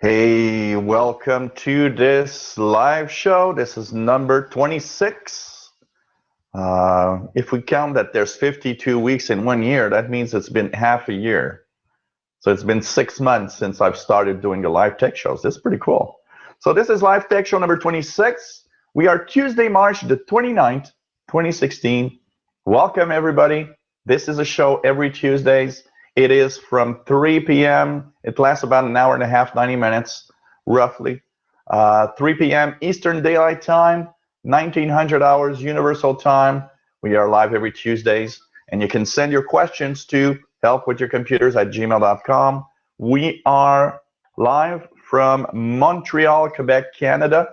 Hey, welcome to this live show. This is number 26. If we count that there's 52 weeks in 1 year, that means it's been half a year. So it's been 6 months since I've started doing the live tech shows. This is pretty cool. So this is live tech show number 26. We are Tuesday, March the 29th, 2016. Welcome, everybody. This is a show every Tuesdays. It is from 3 p.m. It lasts about an hour and a half, 90 minutes, roughly. 3 p.m. Eastern Daylight Time, 1900 hours Universal Time. We are live every Tuesdays, and you can send your questions to helpwithyourcomputers@gmail.com. We are live from Montreal, Quebec, Canada,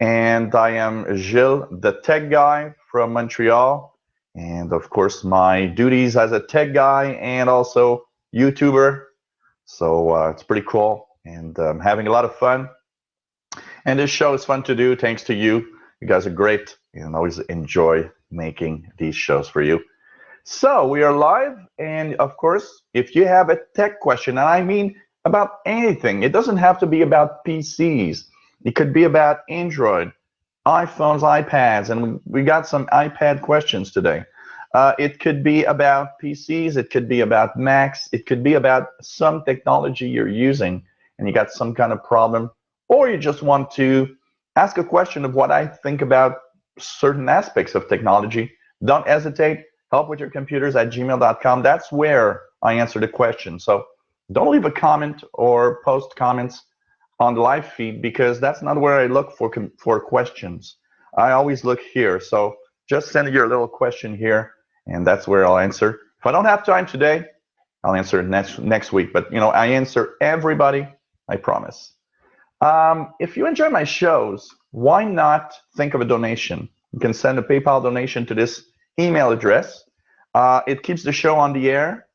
and I am Gilles, the tech guy from Montreal. And of course, my duties as a tech guy and also YouTuber. So it's pretty cool, and I'm having a lot of fun. And this show is fun to do thanks to you. You guys are great, and I always enjoy making these shows for you. So we are live, and of course, if you have a tech question, and I mean about anything, it doesn't have to be about PCs. It could be about Android, iPhones, iPads, and we got some iPad questions today. It could be about PCs, it could be about Macs, it could be about some technology you're using and you got some kind of problem, or you just want to ask a question of what I think about certain aspects of technology. Don't hesitate, helpwithyourcomputers@gmail.com. That's where I answer the question. So don't leave a comment or post comments on the live feed, because that's not where I look for questions. I always look here. So just send your little question here, and that's where I'll answer. If I don't have time today, I'll answer it next week. But I answer everybody, I promise. If you enjoy my shows, why not think of a donation? You can send a PayPal donation to this email address. It keeps the show on the air.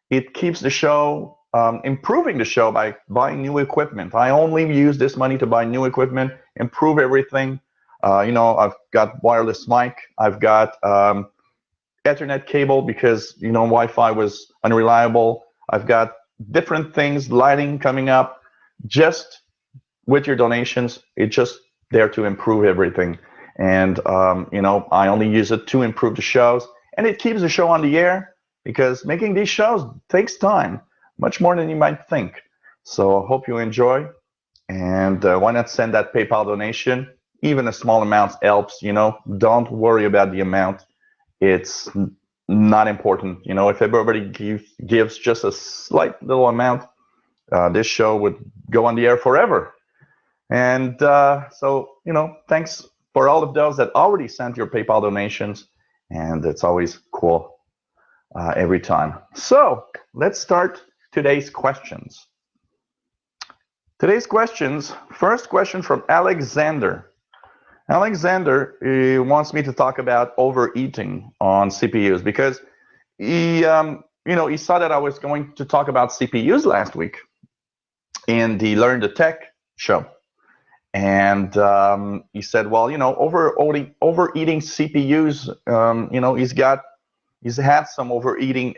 It keeps the show improving the show by buying new equipment. I only use this money to buy new equipment, improve everything. I've got wireless mic. I've got Ethernet cable because Wi-Fi was unreliable. I've got different things, lighting coming up. Just with your donations, it's just there to improve everything. And I only use it to improve the shows, and it keeps the show on the air, because making these shows takes time, much more than you might think. So I hope you enjoy, and why not send that PayPal donation? Even a small amount helps. Don't worry about the amount. It's not important. If everybody gives just a slight little amount, this show would go on the air forever. And so thanks for all of those that already sent your PayPal donations, and it's always cool every time. So let's start today's questions. Today's questions, first question from Alexander. Alexander wants me to talk about overeating on CPUs, because he saw that I was going to talk about CPUs last week in the Learn the Tech show. And he said, well, overeating CPUs, he's had some overeating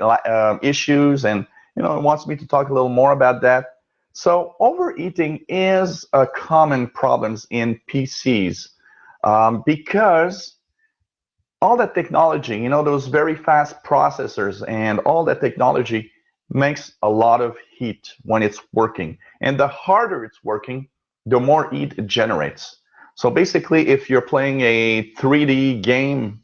issues, and he wants me to talk a little more about that. So overeating is a common problem in PCs, because all that technology, those very fast processors and all that technology makes a lot of heat when it's working. And the harder it's working, the more heat it generates. So basically, if you're playing a 3D game,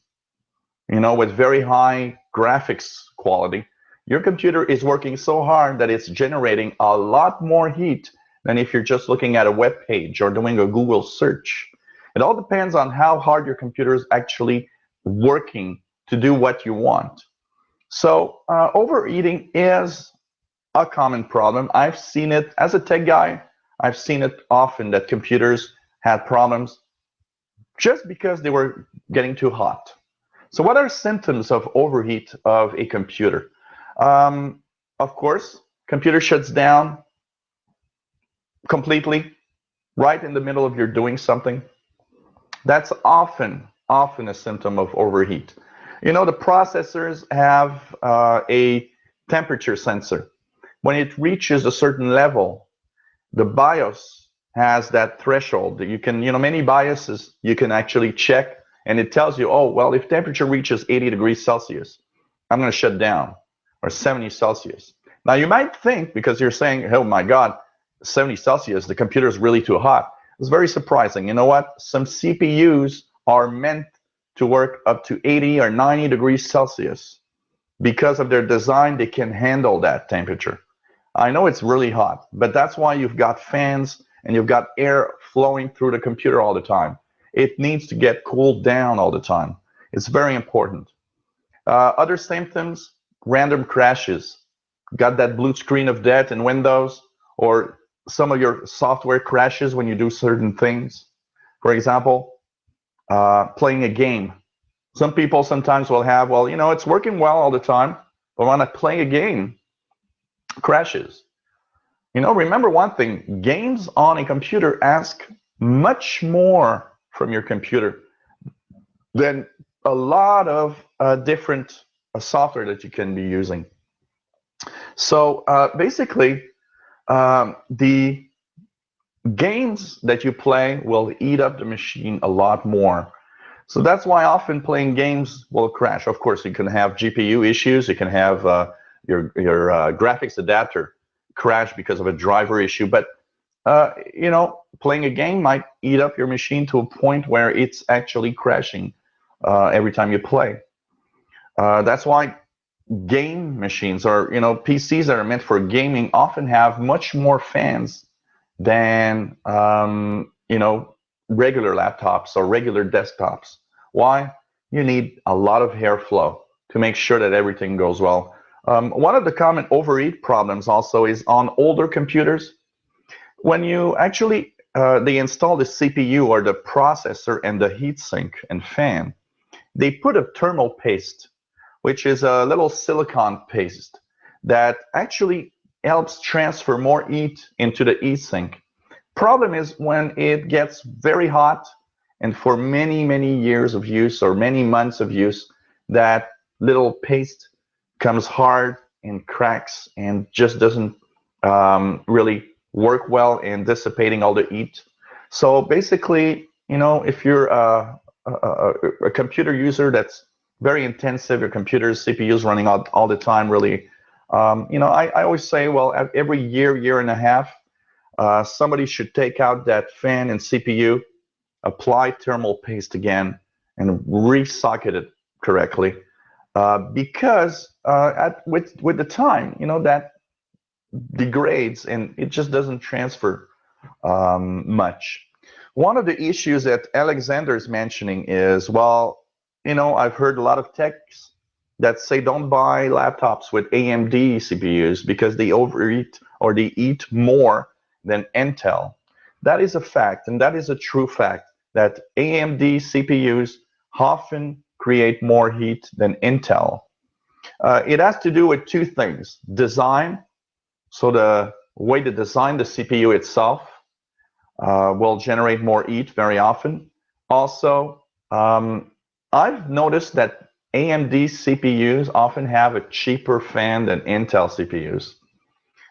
with very high graphics quality, your computer is working so hard that it's generating a lot more heat than if you're just looking at a web page or doing a Google search. It all depends on how hard your computer is actually working to do what you want. So overeating is a common problem. I've seen it as a tech guy. I've seen it often that computers had problems just because they were getting too hot. So what are symptoms of overheat of a computer? Of course, computer shuts down completely right in the middle of you're doing something. That's often a symptom of overheat. The processors have a temperature sensor. When it reaches a certain level, the BIOS has that threshold that you can, many BIOSes you can actually check, and it tells you, oh, well, if temperature reaches 80 degrees Celsius, I'm going to shut down, or 70 Celsius. Now, you might think, because you're saying, oh my God, 70 Celsius, the computer is really too hot. It's very surprising. You know what? Some CPUs are meant to work up to 80 or 90 degrees Celsius. Because of their design, they can handle that temperature. I know it's really hot, but that's why you've got fans and you've got air flowing through the computer all the time. It needs to get cooled down all the time. It's very important. Other symptoms, random crashes. Got that blue screen of death in Windows, or some of your software crashes when you do certain things. For example, playing a game. Some people sometimes will have, well, it's working well all the time, but when I play a game, crashes. Remember one thing, games on a computer ask much more from your computer than a lot of different software that you can be using. So basically, the games that you play will eat up the machine a lot more. So that's why often playing games will crash. Of course, you can have GPU issues. You can have your graphics adapter crash because of a driver issue. But playing a game might eat up your machine to a point where it's actually crashing every time you play. That's why game machines, or PCs that are meant for gaming, often have much more fans than regular laptops or regular desktops. Why? You need a lot of airflow to make sure that everything goes well. One of the common overheat problems also is on older computers. When you actually they install the CPU or the processor and the heatsink and fan, they put a thermal paste, which is a little silicon paste that actually helps transfer more heat into the heatsink. Problem is when it gets very hot, and for many, many years of use or many months of use, that little paste comes hard and cracks and just doesn't really work well in dissipating all the heat. So basically, if you're a computer user that's very intensive, your computer's CPUs running all the time, really, I always say, well, every year and a half, somebody should take out that fan and CPU, apply thermal paste again, and re-socket it correctly. Because with the time, that degrades and it just doesn't transfer much. One of the issues that Alexander is mentioning is, well, I've heard a lot of techs that say don't buy laptops with AMD CPUs because they overeat or they eat more than Intel. That is a fact, and that is a true fact, that AMD CPUs often create more heat than Intel. It has to do with two things: design. So the way to design the CPU itself will generate more heat very often. Also, I've noticed that AMD CPUs often have a cheaper fan than Intel CPUs.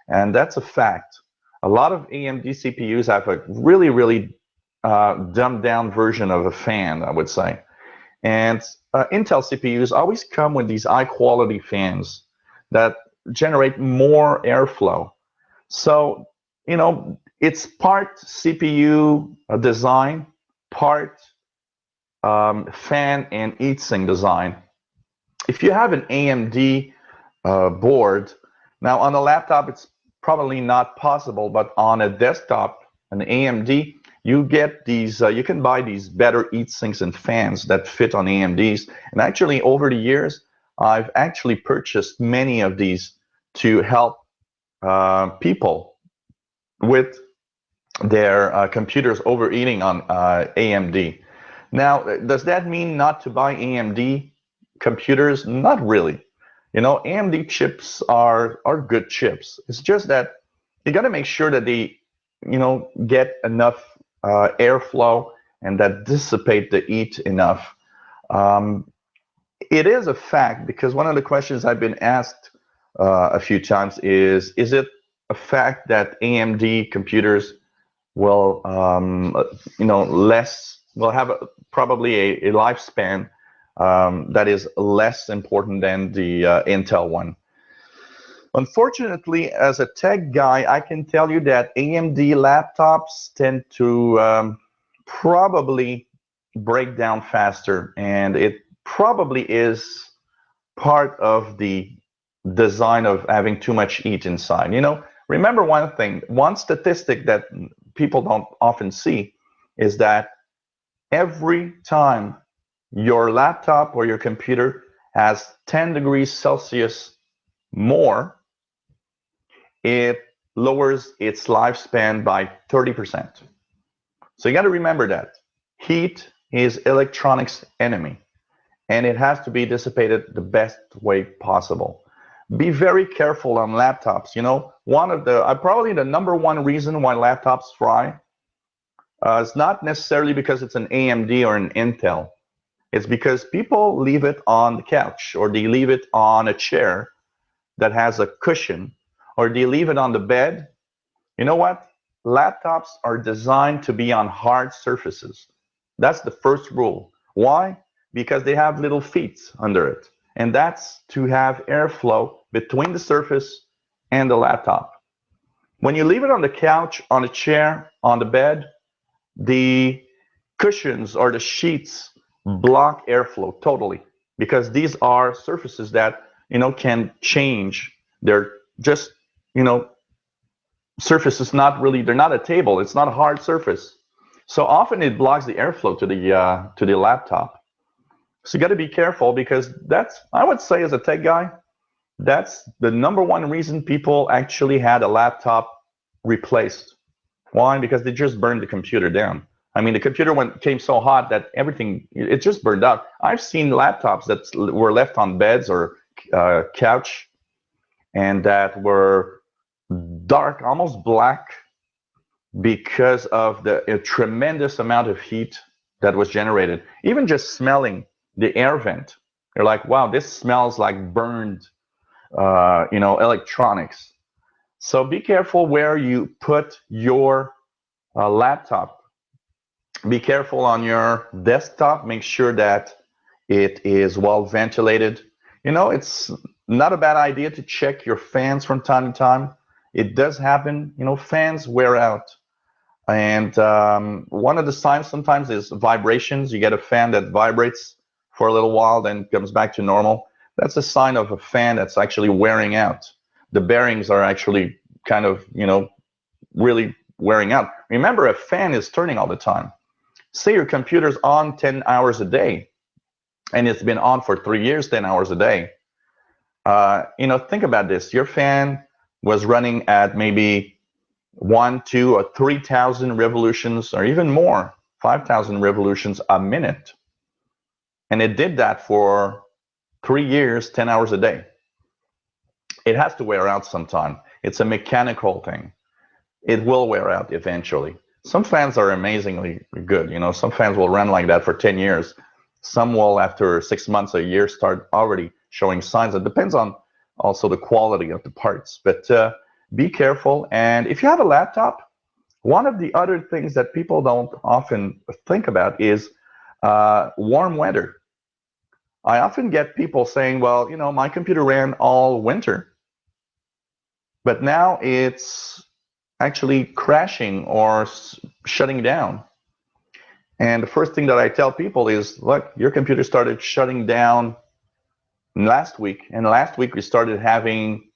And that's a fact. A lot of AMD CPUs have a really, really dumbed down version of a fan, I would say. And Intel CPUs always come with these high quality fans that generate more airflow. So, it's part CPU design, part fan and heatsink design. If you have an AMD board, now on a laptop it's probably not possible, but on a desktop, an AMD, you get these, you can buy these better heatsinks and fans that fit on AMDs. And actually, over the years, I've actually purchased many of these to help people with their computers overeating on AMD. Now, does that mean not to buy AMD computers? Not really. AMD chips are good chips. It's just that you got to make sure that they, get enough airflow and that dissipate the heat enough. It is a fact, because one of the questions I've been asked a few times is it a fact that AMD computers will, will have probably a lifespan that is less important than the Intel one. Unfortunately, as a tech guy, I can tell you that AMD laptops tend to probably break down faster, and it probably is part of the design of having too much heat inside. Remember one thing, one statistic that people don't often see is that every time your laptop or your computer has 10 degrees Celsius more, it lowers its lifespan by 30%. So you got to remember that. Heat is electronics' enemy, and it has to be dissipated the best way possible. Be very careful on laptops. One of the probably the number one reason why laptops fry is not necessarily because it's an AMD or an Intel. It's because people leave it on the couch, or they leave it on a chair that has a cushion, or they leave it on the bed. You know what? Laptops are designed to be on hard surfaces. That's the first rule. Why? Because they have little feet under it. And that's to have airflow between the surface and the laptop. When you leave it on the couch, on a chair, on the bed, the cushions or the sheets block airflow totally, because these are surfaces that can change. They're just surfaces, they're not a table, it's not a hard surface, so often it blocks the airflow to the laptop. So you got to be careful, because I would say, as a tech guy, that's the number one reason people actually had a laptop replaced. Why? Because they just burned the computer down. I mean, the computer came so hot that it just burned out. I've seen laptops that were left on beds or couch, and that were dark, almost black, because of the tremendous amount of heat that was generated. Even just smelling the air vent, you're like, wow, this smells like burned, electronics. So be careful where you put your laptop. Be careful on your desktop. Make sure that it is well ventilated. It's not a bad idea to check your fans from time to time. It does happen. Fans wear out. And one of the signs sometimes is vibrations. You get a fan that vibrates for a little while, then comes back to normal. That's a sign of a fan that's actually wearing out. The bearings are actually kind of, really wearing out. Remember, a fan is turning all the time. Say your computer's on 10 hours a day, and it's been on for 3 years, 10 hours a day. Think about this. Your fan was running at maybe 1, 2, or 3,000 revolutions, or even more, 5,000 revolutions a minute. And it did that for 3 years, 10 hours a day. It has to wear out sometime. It's a mechanical thing. It will wear out eventually. Some fans are amazingly good. Some fans will run like that for 10 years. Some will, after 6 months, a year, start already showing signs. It depends on also the quality of the parts. But be careful. And if you have a laptop, one of the other things that people don't often think about is warm weather. I often get people saying, well, my computer ran all winter, but now it's actually crashing or shutting down. And the first thing that I tell people is, look, your computer started shutting down last week, and last week we started having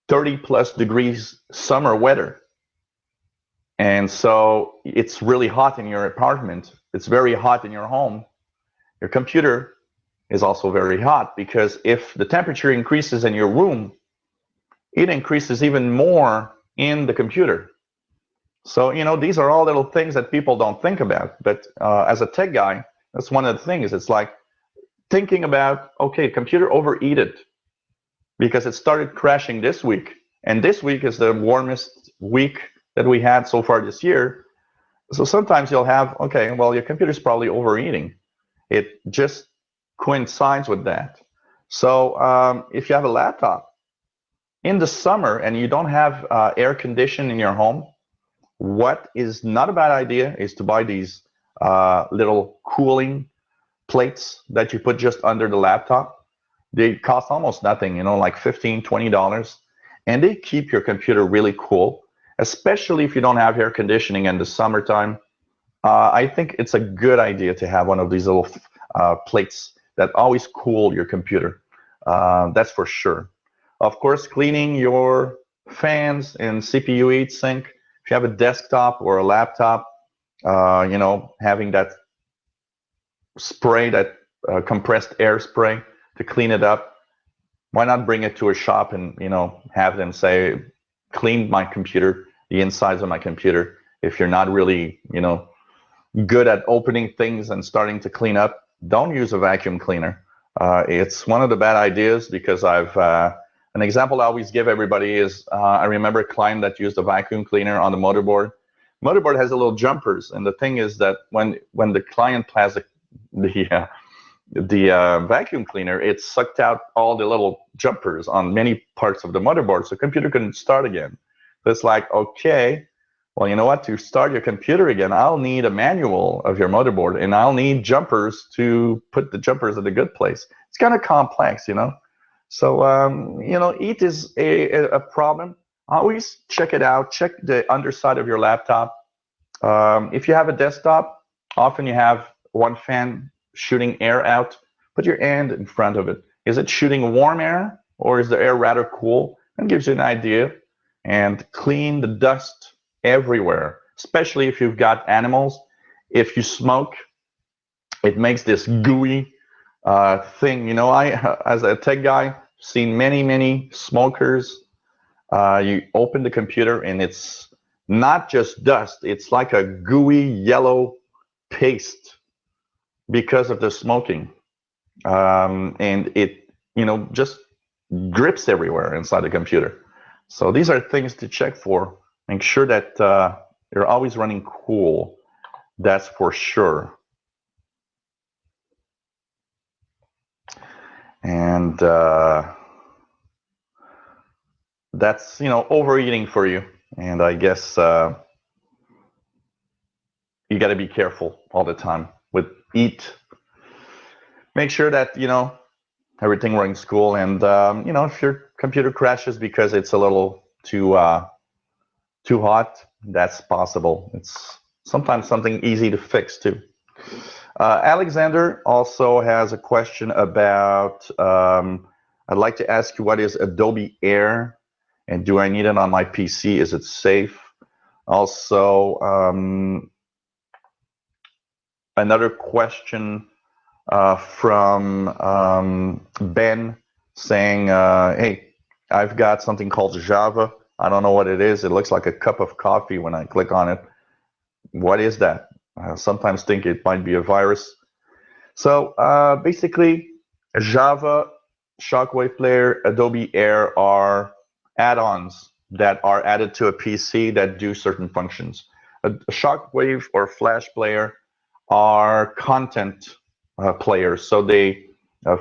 30+ degrees summer weather. And so it's really hot in your apartment. It's very hot in your home. Your computer is also very hot, because if the temperature increases in your room, it increases even more in the computer. So, these are all little things that people don't think about. But as a tech guy, that's one of the things. It's like thinking about, okay, computer overheated because it started crashing this week. And this week is the warmest week that we had so far this year. So sometimes you'll have, okay, well, your computer's probably overheating. It just coincides with that. So if you have a laptop, in the summer and you don't have air conditioning in your home, what is not a bad idea is to buy these little cooling plates that you put just under the laptop. They cost almost nothing, you know, like $15, $20, and they keep your computer really cool, especially if you don't have air conditioning in the summertime. I think it's a good idea to have one of these little plates that always cool your computer. That's for sure. Of course, cleaning your fans and CPU heatsink. If you have a desktop or a laptop, you know, having that spray, that compressed air spray to clean it up. Why not bring it to a shop and, you know, have them say, clean my computer, the insides of my computer. If you're not really, you know, good at opening things and starting to clean up, don't use a vacuum cleaner. It's one of the bad ideas because an example I always give everybody is I remember a client that used a vacuum cleaner on the motherboard. Motherboard has a little jumpers, and the thing is that when the client has the vacuum cleaner, it sucked out all the little jumpers on many parts of the motherboard, so the computer couldn't start again. So it's like, okay, well, you know what? To start your computer again, I'll need a manual of your motherboard, and I'll need jumpers to put the jumpers in a good place. It's kind of complex, you know. So, you know, heat is a problem. Always check it out. Check the underside of your laptop. If you have a desktop, often you have one fan shooting air out. Put your hand in front of it. Is it shooting warm air, or is the air rather cool? That gives you an idea. And clean the dust everywhere, especially if you've got animals. If you smoke, it makes this gooey thing. You know, I, as a tech guy, seen many smokers. You open the computer and it's not just dust, it's like a gooey yellow paste because of the smoking. And it, you know, just drips everywhere inside the computer. So these are things to check for. Make sure that you're always running cool. That's for sure. And that's, you know, overeating for you. And I guess you got to be careful all the time with eat. Make sure that, you know, everything runs cool. And, you know, if your computer crashes because it's a little too hot, that's possible. It's sometimes something easy to fix too. Alexander also has a question about, I'd like to ask you, what is Adobe AIR? And do I need it on my PC? Is it safe? Also, another question from Ben saying, hey, I've got something called Java. I don't know what it is. It looks like a cup of coffee when I click on it. What is that? I sometimes think it might be a virus. So basically, Java, Shockwave Player, Adobe AIR are add-ons that are added to a PC that do certain functions. A Shockwave or Flash Player are content players. So they,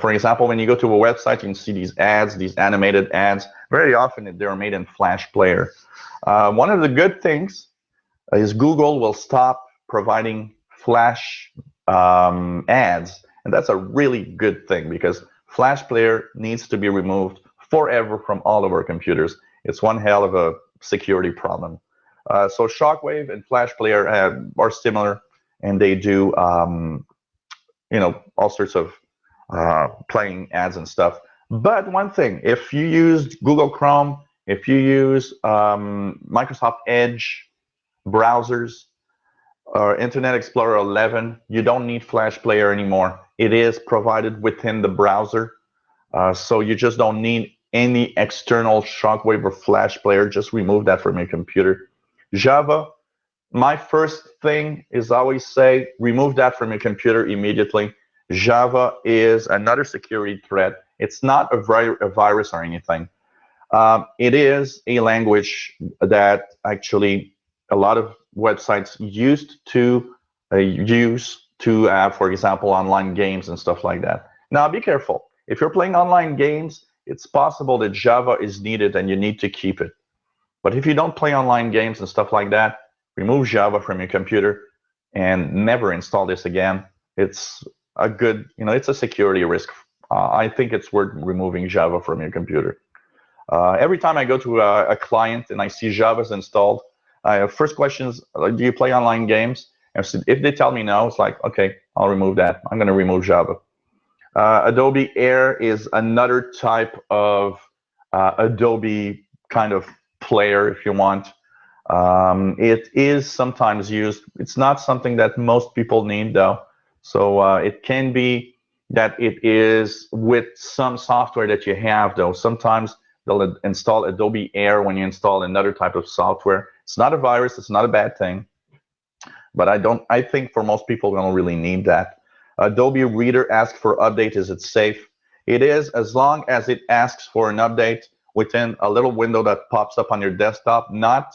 for example, when you go to a website, you can see these ads, these animated ads. Very often they're made in Flash Player. One of the good things is Google will stop providing Flash ads, and that's a really good thing because Flash Player needs to be removed forever from all of our computers. It's one hell of a security problem. So Shockwave and Flash Player are similar, and they do you know, all sorts of playing ads and stuff. But one thing, if you use Google Chrome, if you use Microsoft Edge browsers, or Internet Explorer 11, you don't need Flash Player anymore. It is provided within the browser. So you just don't need any external Shockwave or Flash Player. Just remove that from your computer. Java, my first thing is always say, remove that from your computer immediately. Java is another security threat. It's not a virus or anything. It is a language that actually a lot of websites used to use to have, for example, online games and stuff like that. Now, be careful. If you're playing online games it's possible that Java is needed and you need to keep it. But if you don't play online games and stuff like that, remove Java from your computer and never install this again. It's a good, it's a security risk. I think it's worth removing Java from your computer. Every time I go to a client and I see Java's installed, first question is, do you play online games? And if they tell me no, it's like, okay, I'll remove that. I'm going to remove Java. Adobe AIR is another type of Adobe kind of player, if you want. It is sometimes used. It's not something that most people need, though. So it can be that it is with some software that you have, though. Sometimes they'll install Adobe AIR when you install another type of software. It's not a virus. It's not a bad thing. But I think for most people, we don't really need that. Adobe Reader asks for update. Is it safe? It is, as long as it asks for an update within a little window that pops up on your desktop, not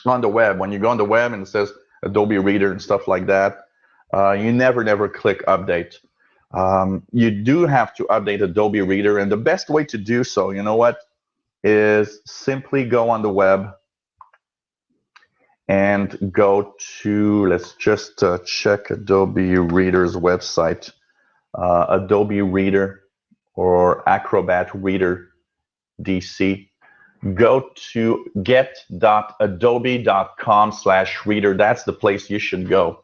on the web. When you go on the web and it says Adobe Reader and stuff like that, you never click update. You do have to update Adobe Reader, and the best way to do so, you know what, is simply go on the web and go to, let's just check Adobe Reader's website, Adobe Reader or Acrobat Reader DC. Go to get.adobe.com/reader. That's the place you should go.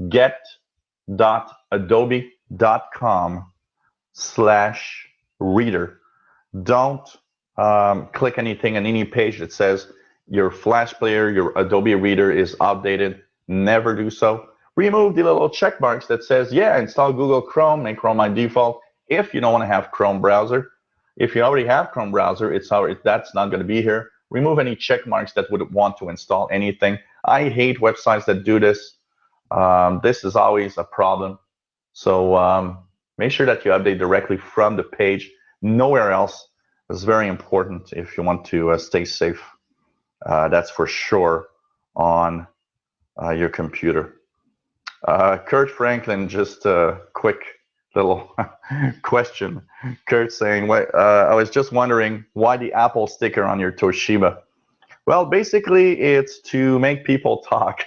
Get.adobe.com/reader. Don't click anything on any page that says your Flash player, your Adobe Reader is outdated. Never do so. Remove the little check marks that says, yeah, install Google Chrome, make Chrome by default, if you don't want to have Chrome browser. If you already have Chrome browser, that's not going to be here. Remove any check marks that would want to install anything. I hate websites that do this. This is always a problem. So make sure that you update directly from the page, nowhere else. It's very important if you want to stay safe. That's for sure on your computer. Kurt Franklin, just a quick little question. Kurt saying, I was just wondering why the Apple sticker on your Toshiba. Well, basically, it's to make people talk.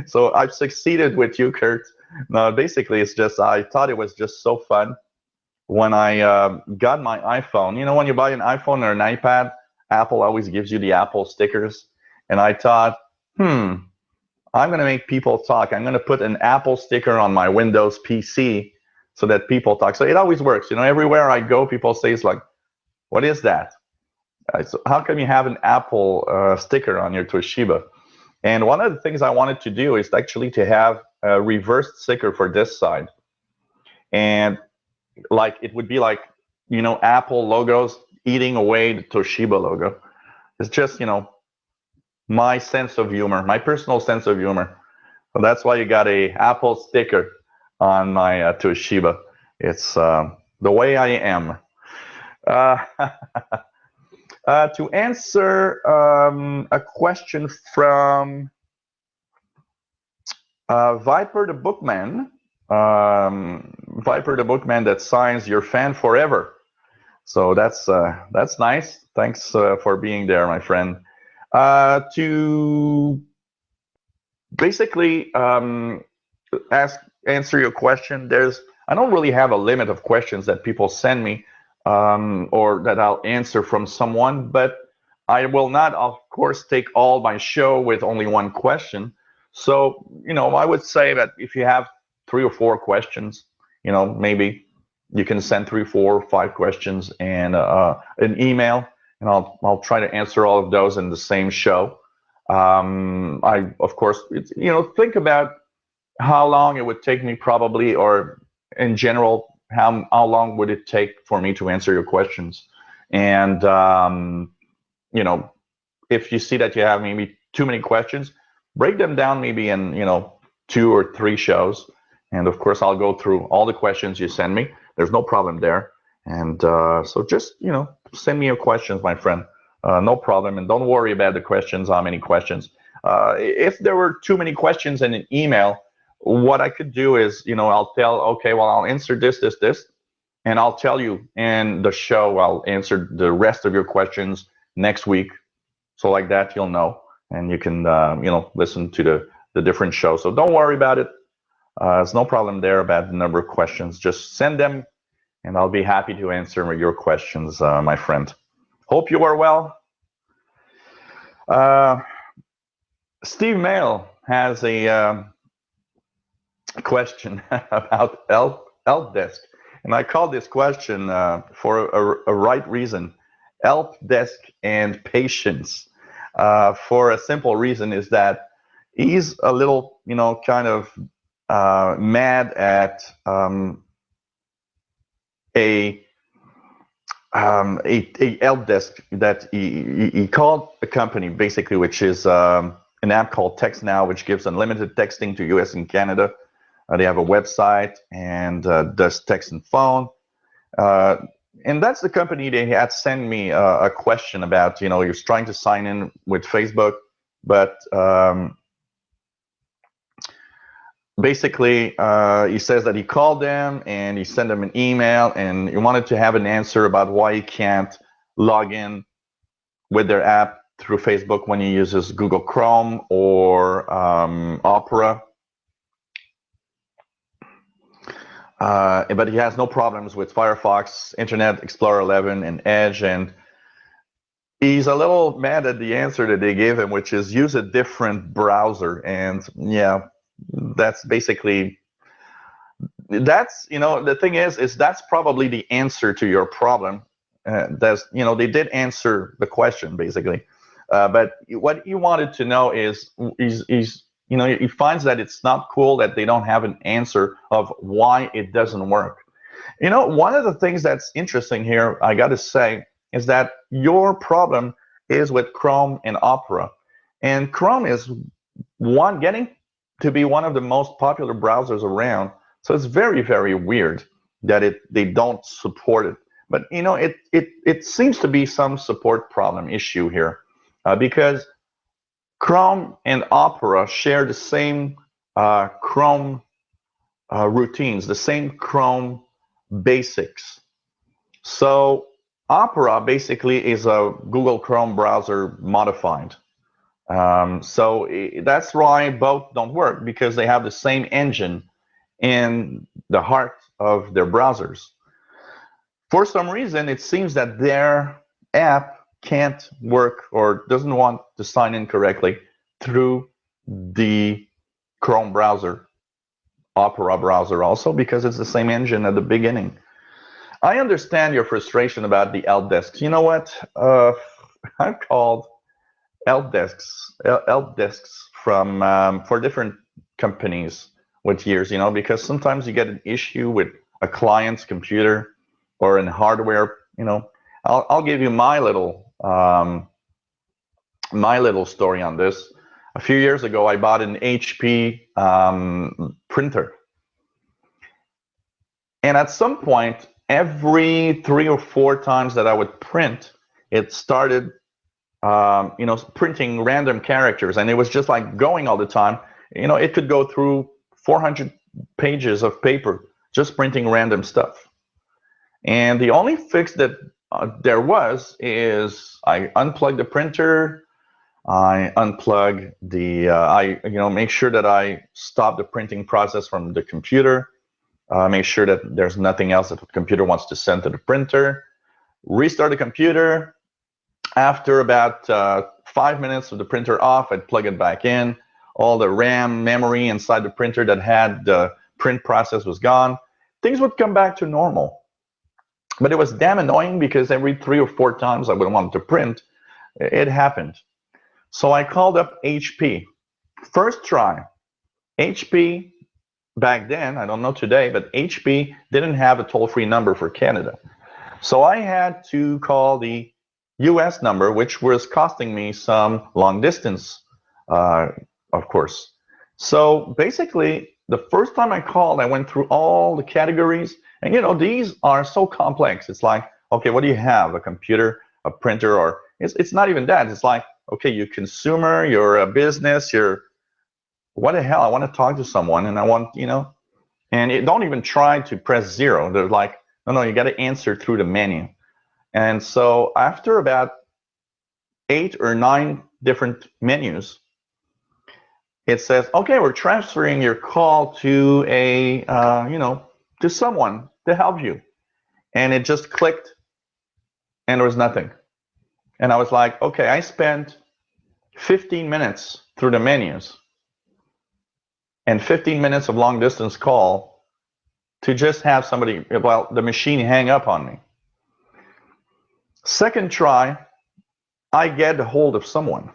So I've succeeded with you, Kurt. No, basically, it's just I thought it was just so fun when I got my iPhone. You know, when you buy an iPhone or an iPad, Apple always gives you the Apple stickers. And I thought, I'm going to make people talk. I'm going to put an Apple sticker on my Windows PC so that people talk. So it always works. You know, everywhere I go, people say, it's like, what is that? So how come you have an Apple sticker on your Toshiba? And one of the things I wanted to do is actually to have a reversed sticker for this side. And like it would be like, you know, Apple logos eating away the Toshiba logo. It's just, you know, my sense of humor, my personal sense of humor. So that's why you got a Apple sticker on my Toshiba. It's the way I am. To answer a question from Viper the Bookman, Viper the Bookman that signs your fan forever. So that's nice. Thanks for being there, my friend. To basically answer your question, I don't really have a limit of questions that people send me or that I'll answer from someone, but I will not, of course, take all my show with only one question. So, you know, I would say that if you have 3 or 4 questions, you know, maybe you can send 3, 4, 5 questions and an email, and I'll try to answer all of those in the same show. Of course, you know, think about how long it would take me probably, or in general, how long would it take for me to answer your questions? And, you know, if you see that you have maybe too many questions, break them down maybe in, you know, 2 or 3 shows. And of course, I'll go through all the questions you send me. There's no problem there. And so just, you know, send me your questions, my friend. No problem. And don't worry about the questions, how many questions. If there were too many questions in an email, what I could do is, you know, I'll tell, okay, well, I'll answer this. And I'll tell you in the show, I'll answer the rest of your questions next week. So like that, you'll know, and you can, listen to the different shows. So don't worry about it. There's no problem there about the number of questions. Just send them, and I'll be happy to answer your questions, my friend. Hope you are well. Steve Mail has a question about help desk, and I call this question for a right reason: help desk and patience. For a simple reason is that he's a little, kind of mad at a help desk that he called a company basically, which is an app called Text Now, which gives unlimited texting to US and Canada. They have a website and does text and phone. And that's the company they had sent me a question about, he was trying to sign in with Facebook, but basically he says that he called them and he sent them an email and he wanted to have an answer about why he can't log in with their app through Facebook when he uses Google Chrome or Opera. But he has no problems with Firefox, Internet Explorer 11, and Edge. And he's a little mad at the answer that they gave him, which is use a different browser. And yeah, that's basically, the thing is that's probably the answer to your problem. They did answer the question basically. But what he wanted to know is he finds that it's not cool that they don't have an answer of why it doesn't work. One of the things that's interesting here, I got to say, is that your problem is with Chrome and Opera. And Chrome is getting to be one of the most popular browsers around. So it's very, very weird that they don't support it. But, it seems to be some support problem issue here because Chrome and Opera share the same Chrome routines, the same Chrome basics. So Opera basically is a Google Chrome browser modified. So that's why both don't work, because they have the same engine in the heart of their browsers. For some reason, it seems that their app can't work or doesn't want to sign in correctly through the Chrome browser, Opera browser also, because it's the same engine at the beginning. I understand your frustration about the help desks. You know what? I've called help desks for different companies with years, because sometimes you get an issue with a client's computer or in hardware. I'll give you my little story on this. A few years ago, I bought an HP printer, and at some point, every 3 or 4 times that I would print, it started printing random characters, and it was just like going all the time. It could go through 400 pages of paper just printing random stuff. And the only fix that there was is I unplug the printer, I unplug make sure that I stop the printing process from the computer, make sure that there's nothing else that the computer wants to send to the printer, restart the computer. After about 5 minutes with the printer off, I'd plug it back in. All the RAM memory inside the printer that had the print process was gone. Things would come back to normal. But it was damn annoying because every 3 or 4 times I would want to print, it happened. So I called up HP. First try. HP, back then, I don't know today, but HP didn't have a toll-free number for Canada. So I had to call the US number, which was costing me some long distance, of course. So basically, the first time I called, I went through all the categories. And, these are so complex. It's like, okay, what do you have? A computer, a printer, or it's not even that. It's like, okay, you're a consumer, you're a business, what the hell? I want to talk to someone, and I want, and don't even try to press 0. They're like, No, you got to answer through the menu. And so after about 8 or 9 different menus, it says, okay, we're transferring your call to a, to someone to help you. And it just clicked and there was nothing. And I was like, okay, I spent 15 minutes through the menus and 15 minutes of long distance call to just have somebody, well, the machine hang up on me. Second try, I get a hold of someone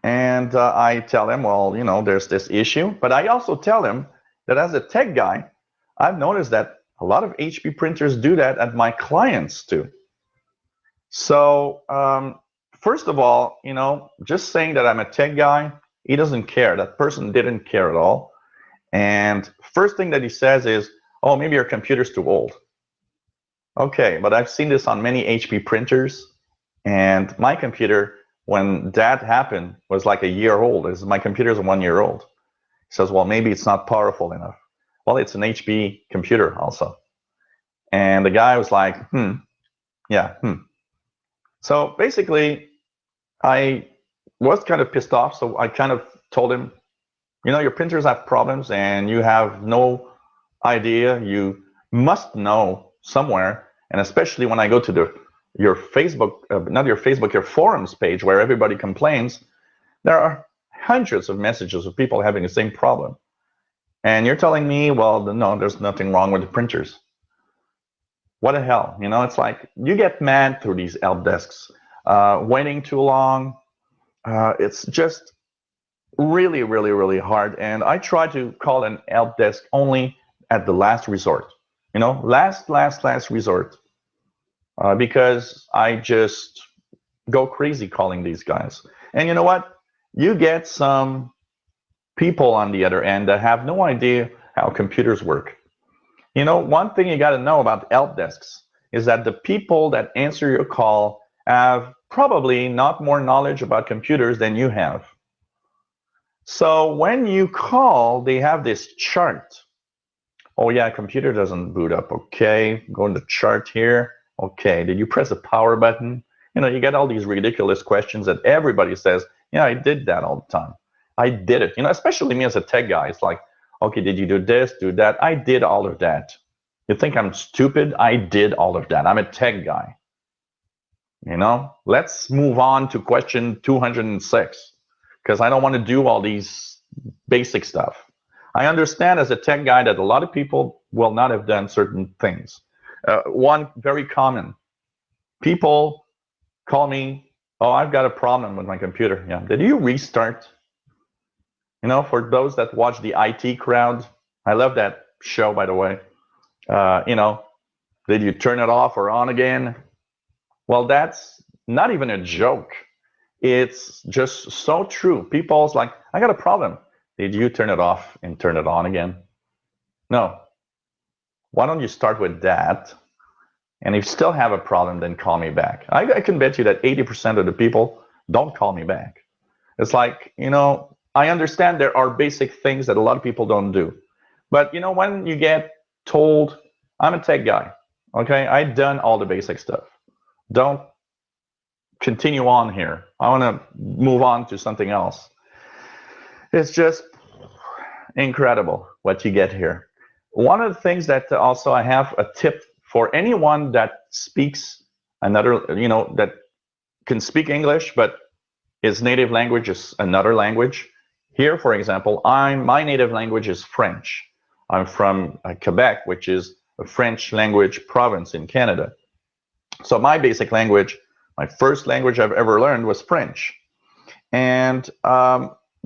and I tell them, well, there's this issue. But I also tell them that as a tech guy, I've noticed that a lot of HP printers do that at my clients too. So first of all, just saying that I'm a tech guy, he doesn't care. That person didn't care at all. And first thing that he says is, oh, maybe your computer's too old. Okay, but I've seen this on many HP printers. And my computer, when that happened, was like a year old. My computer's 1 year old. He says, well, maybe it's not powerful enough. Well, it's an HP computer also. And the guy was like, yeah. So basically, I was kind of pissed off. So I kind of told him, your printers have problems and you have no idea. You must know somewhere. And especially when I go to your Facebook, not your Facebook, your forums page where everybody complains, there are hundreds of messages of people having the same problem. And you're telling me, well, no, there's nothing wrong with the printers. What the hell? It's like you get mad through these help desks, waiting too long. It's just really, really, really hard. And I try to call an help desk only at the last resort, last resort, because I just go crazy calling these guys. And you know what? You get some people on the other end that have no idea how computers work. One thing you got to know about help desks is that the people that answer your call have probably not more knowledge about computers than you have. So when you call, they have this chart. Oh yeah, computer doesn't boot up. Okay, go to the chart here. Okay, did you press the power button? You get all these ridiculous questions that everybody says, yeah, I did that all the time. I did it. Especially me as a tech guy. It's like, okay, did you do this, do that? I did all of that. You think I'm stupid? I did all of that. I'm a tech guy. Let's move on to question 206, because I don't want to do all these basic stuff. I understand as a tech guy that a lot of people will not have done certain things. One very common, people call me, oh, I've got a problem with my computer. Yeah, did you restart? For those that watch the IT Crowd, I love that show, by the way. Did you turn it off or on again? Well, that's not even a joke. It's just so true. People's like, I got a problem. Did you turn it off and turn it on again? No. Why don't you start with that? And if you still have a problem, then call me back. I can bet you that 80% of the people don't call me back. It's like, I understand there are basic things that a lot of people don't do. But, when you get told, I'm a tech guy, okay? I've done all the basic stuff. Don't continue on here. I want to move on to something else. It's just incredible what you get here. One of the things that also I have a tip for anyone that speaks another, that can speak English, but his native language is another language. Here, for example, my native language is French. I'm from Quebec, which is a French language province in Canada. So my basic language, my first language I've ever learned was French. And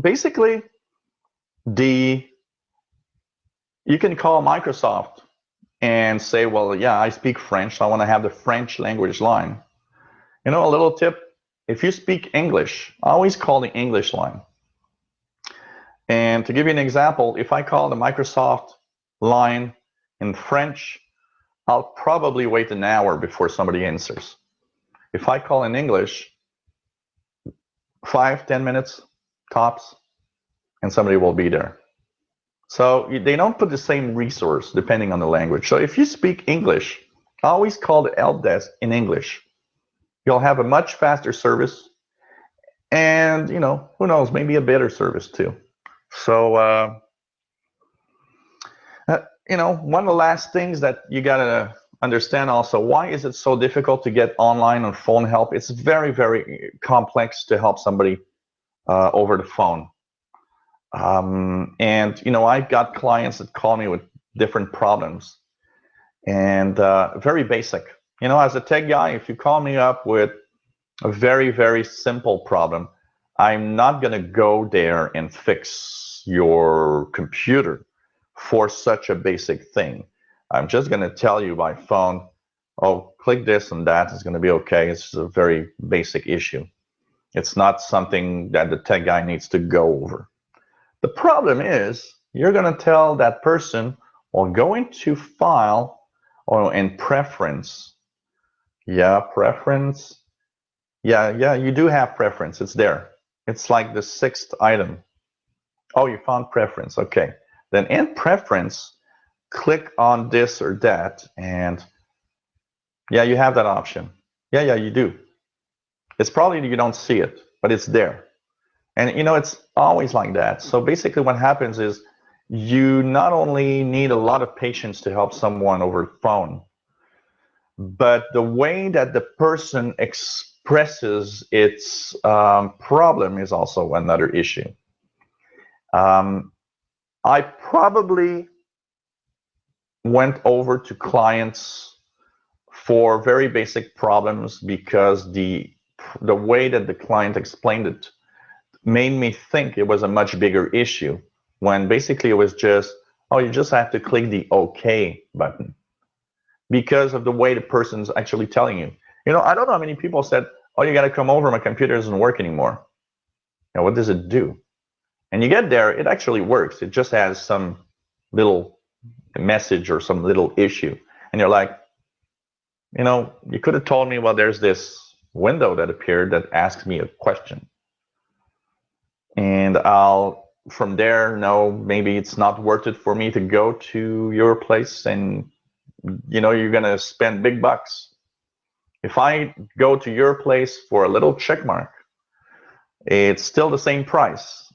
basically, you can call Microsoft and say, well, yeah, I speak French, so I want to have the French language line. A little tip, if you speak English, always call the English line. And to give you an example, if I call the Microsoft line in French, I'll probably wait an hour before somebody answers. If I call in English, 5-10 minutes tops, and somebody will be there. So they don't put the same resource depending on the language. So if you speak English, always call the help desk in English. You'll have a much faster service, and who knows, maybe a better service too. So one of the last things that you gotta understand also, why is it so difficult to get online or phone help? It's very, very complex to help somebody over the phone. And I've got clients that call me with different problems, and very basic. As a tech guy, if you call me up with a very, very simple problem, I'm not going to go there and fix your computer for such a basic thing. I'm just going to tell you by phone, oh, click this and that, it's going to be okay. It's a very basic issue. It's not something that the tech guy needs to go over. The problem is, you're going to tell that person, well, go into File or in Preference. Yeah, Preference. Yeah, you do have Preference. It's there. It's like the 6th item. Oh, you found Preference. Okay. Then in Preference, click on this or that, and yeah, you have that option. Yeah, you do. It's probably you don't see it, but it's there. And it's always like that. So basically what happens is, you not only need a lot of patience to help someone over the phone, but the way that the person expresses its problem is also another issue. I probably went over to clients for very basic problems because the way that the client explained it made me think it was a much bigger issue, when basically it was just, oh, you just have to click the OK button, because of the way the person's actually telling you. I don't know how many people said, oh, you got to come over, my computer doesn't work anymore. Now, what does it do? And you get there, it actually works. It just has some little message or some little issue. And you're like, you could have told me, well, there's this window that appeared that asks me a question. And I'll, from there, know maybe it's not worth it for me to go to your place, and you're going to spend big bucks. If I go to your place for a little check mark, it's still the same price.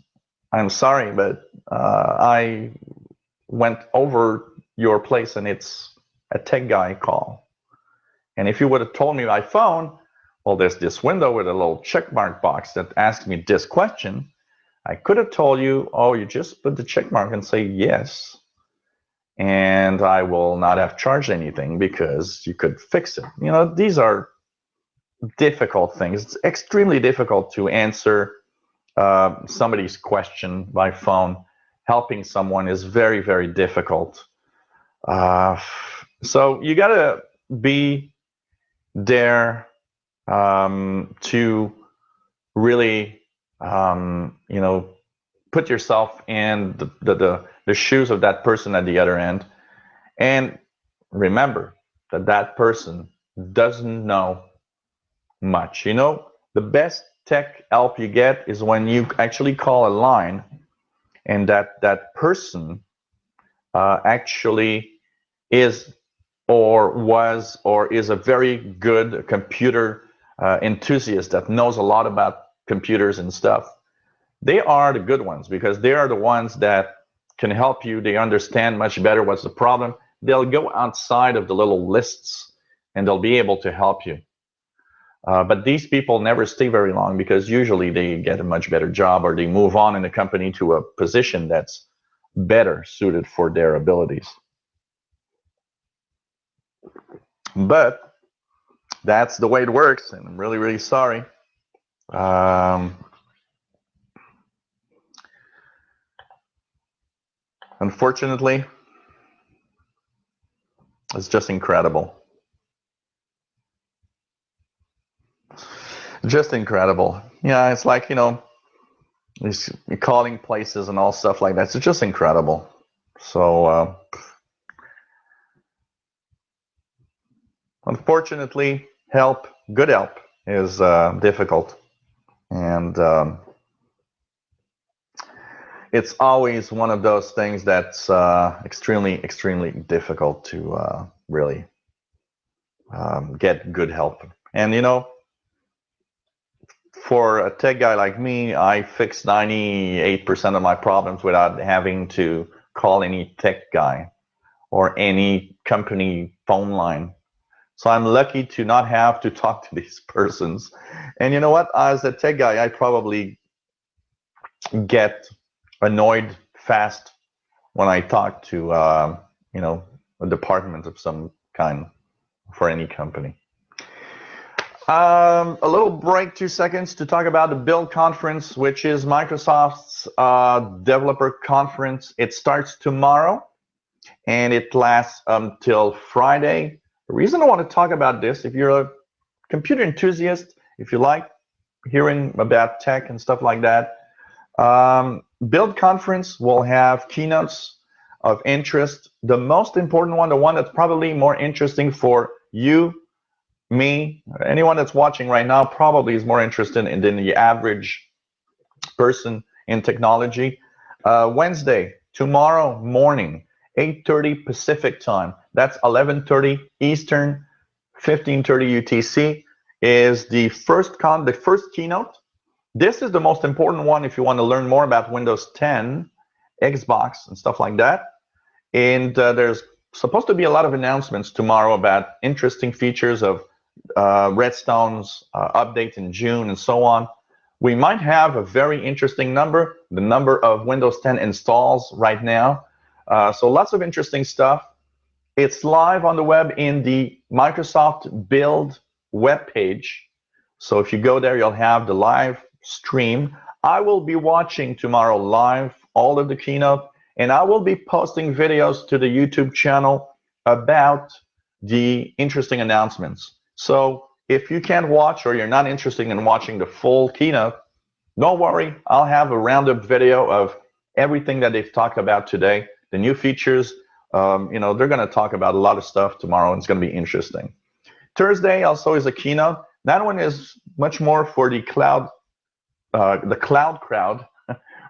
I'm sorry, but I went over your place and it's a tech guy call. And if you would have told me by phone, well, there's this window with a little check mark box that asks me this question, I could have told you, oh, you just put the check mark and say yes, and I will not have charged anything because you could fix it. These are difficult things. It's extremely difficult to answer somebody's question by phone. Helping someone is very, very difficult. So you got to be there to really put yourself in the shoes of that person at the other end, and remember that that person doesn't know much. The best tech help you get is when you actually call a line, and that person actually is or was or is a very good computer enthusiast that knows a lot about computers and stuff. They are the good ones, because they are the ones that can help you. They understand much better what's the problem. They'll go outside of the little lists and they'll be able to help you. But these people never stay very long, because usually they get a much better job, or they move on in the company to a position that's better suited for their abilities. But that's the way it works, and I'm really, really sorry. Unfortunately, it's just incredible. Just incredible. Yeah, it's like, these calling places and all stuff like that. It's just incredible. So, unfortunately, good help is difficult. And it's always one of those things that's extremely, extremely difficult to really get good help. And you know, for a tech guy like me, I fix 98% of my problems without having to call any tech guy or any company phone line. So I'm lucky to not have to talk to these persons. And you know what? As a tech guy, I probably get annoyed fast when I talk to, you know, a department of some kind for any company. A little break, 2 seconds, to talk about the Build Conference, which is Microsoft's developer conference. It starts tomorrow and it lasts until Friday. The reason I want to talk about this, if you're a computer enthusiast, if you like hearing about tech and stuff like that, Build Conference will have keynotes of interest. The most important one, the one that's probably more interesting for you, me, anyone that's watching right now, probably is more interested in than the average person in technology. Wednesday, tomorrow morning, 8:30 Pacific time. That's 11:30 Eastern, 15:30 UTC. Is the first keynote. This is the most important one if you want to learn more about Windows 10, Xbox, and stuff like that. And there's supposed to be a lot of announcements tomorrow about interesting features of Redstone's update in June and so on. We might have a very interesting number, the number of Windows 10 installs right now. So lots of interesting stuff. It's live on the web in the Microsoft Build webpage. So if you go there, you'll have the live stream. I will be watching tomorrow live all of the keynote, and I will be posting videos to the YouTube channel about the interesting announcements. So if you can't watch or you're not interested in watching the full keynote, don't worry, I'll have a roundup video of everything that they've talked about today, the new features. You know, they're going to talk about a lot of stuff tomorrow, and it's going to be interesting. Thursday also is a keynote. That one is much more for the cloud crowd,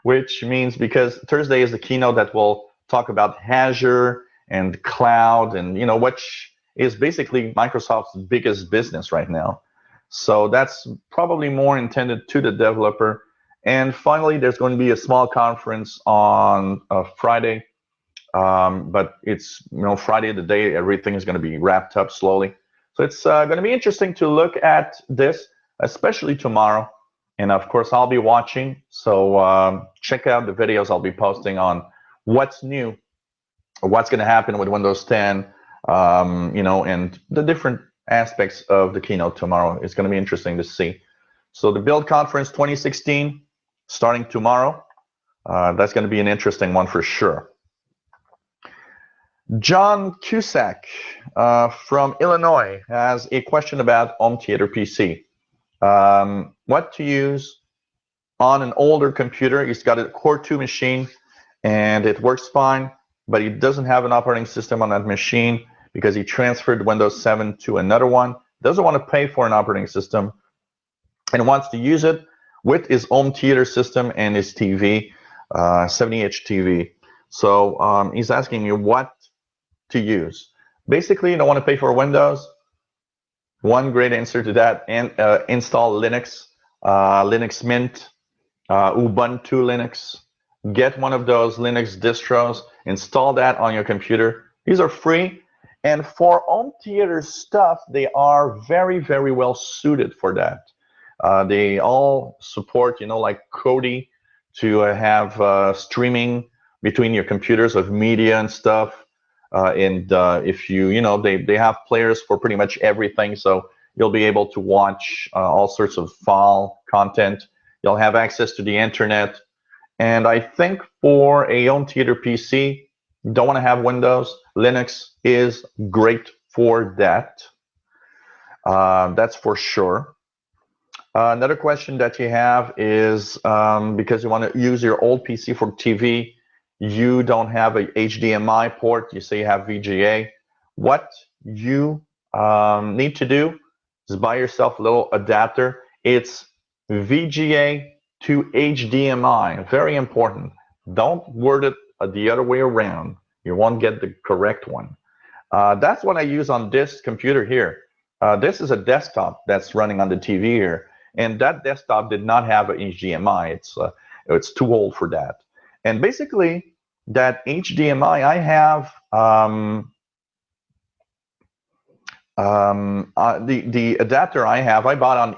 which means because Thursday is the keynote that will talk about Azure and cloud, and you know, which is basically Microsoft's biggest business right now. So that's probably more intended to the developer. And finally, there's going to be a small conference on Friday, but it's, you know, Friday the day everything is going to be wrapped up slowly. So it's going to be interesting to look at this, especially tomorrow. And of course, I'll be watching. So check out the videos I'll be posting on what's new, what's going to happen with Windows 10, you know, and the different aspects of the keynote tomorrow. It's going to be interesting to see. So the Build Conference 2016, starting tomorrow. That's going to be an interesting one for sure. John Cusack from Illinois has a question about home theater PC. What to use on an older computer. He's got a Core 2 machine and it works fine, but he doesn't have an operating system on that machine because he transferred Windows 7 to another one, doesn't want to pay for an operating system, and wants to use it with his home theater system and his TV, 70-inch TV. So he's asking you what to use. Basically, you don't want to pay for Windows. One great answer to that, and install Linux, Linux Mint, Ubuntu Linux. Get one of those Linux distros, install that on your computer. These are free, and for home theater stuff, they are very, very well suited for that. They all support, you know, like Kodi to have streaming between your computers of media and stuff. And if you know, they have players for pretty much everything, so you'll be able to watch all sorts of file content. You'll have access to the internet. And I think for a home theater PC, you don't want to have Windows. Linux is great for that. That's for sure. Another question that you have is because you want to use your old PC for TV, you don't have a HDMI port, you say you have VGA. What you need to do is buy yourself a little adapter. It's VGA to HDMI, very important. Don't word it the other way around. You won't get the correct one. That's what I use on this computer here. this is a desktop that's running on the TV here, and that desktop did not have an HDMI. It's too old for that. And basically, that HDMI I have the adapter I have I bought on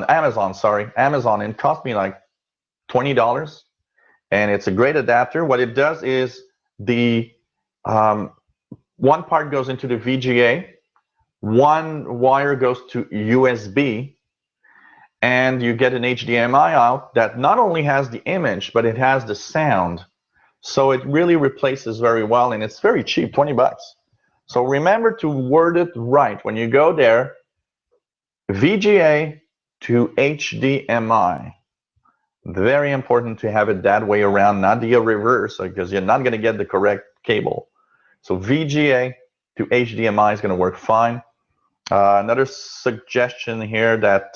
Amazon. Sorry, Amazon, and it cost me like $20, and it's a great adapter. What it does is the one part goes into the VGA, one wire goes to USB, and you get an HDMI out that not only has the image, but it has the sound. So it really replaces very well, and it's very cheap, 20 bucks. So remember to word it right. When you go there, VGA to HDMI. Very important to have it that way around, not the reverse, because you're not going to get the correct cable. So VGA to HDMI is going to work fine. Another suggestion here that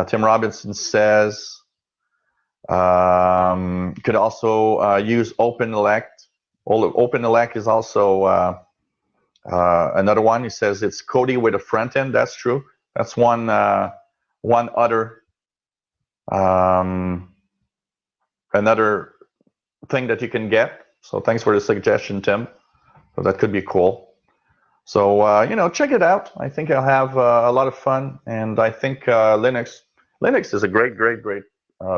Tim Robinson says could also use OpenELEC. OpenELEC is also another one. He says it's Kodi with a front end. That's true. That's one other another thing that you can get. So thanks for the suggestion, Tim. So that could be cool. So you know, check it out. I think I'll have a lot of fun, and I think Linux is a great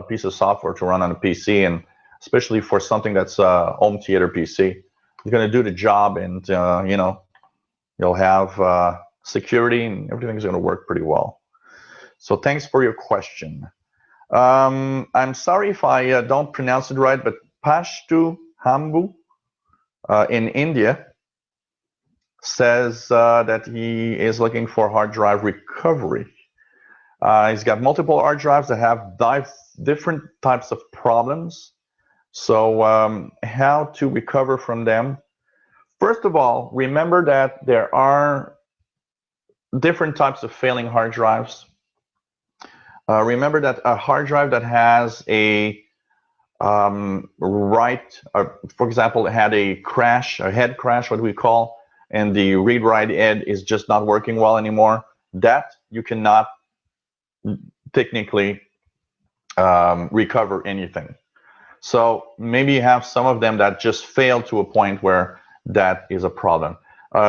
piece of software to run on a PC, and especially for something that's home theater PC. It's going to do the job, and you know, you'll have security, and everything's going to work pretty well. So thanks for your question. I'm sorry if I don't pronounce it right, but Pashtu Hambu in India says that he is looking for hard drive recovery. He's got multiple hard drives that have different types of problems. So how to recover from them? First of all, remember that there are different types of failing hard drives. Remember that a hard drive that has a for example, it had a crash, a head crash, what we call, and the read-write head is just not working well anymore, that you cannot technically recover anything. So maybe you have some of them that just fail to a point where that is a problem.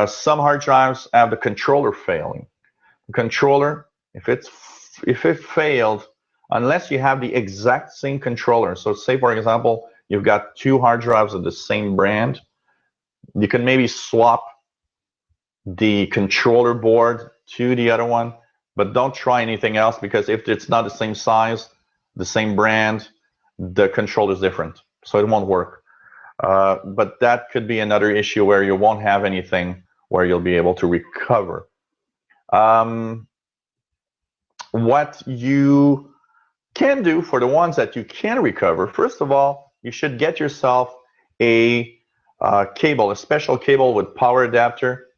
Some hard drives have the controller failing. The controller, if it failed, unless you have the exact same controller, so say for example you've got two hard drives of the same brand, you can maybe swap the controller board to the other one, but don't try anything else, because if it's not the same size, the same brand, the controller is different, so it won't work. But that could be another issue where you won't have anything where you'll be able to recover. What you can do for the ones that you can recover, first of all, you should get yourself a cable, a special cable with power adapter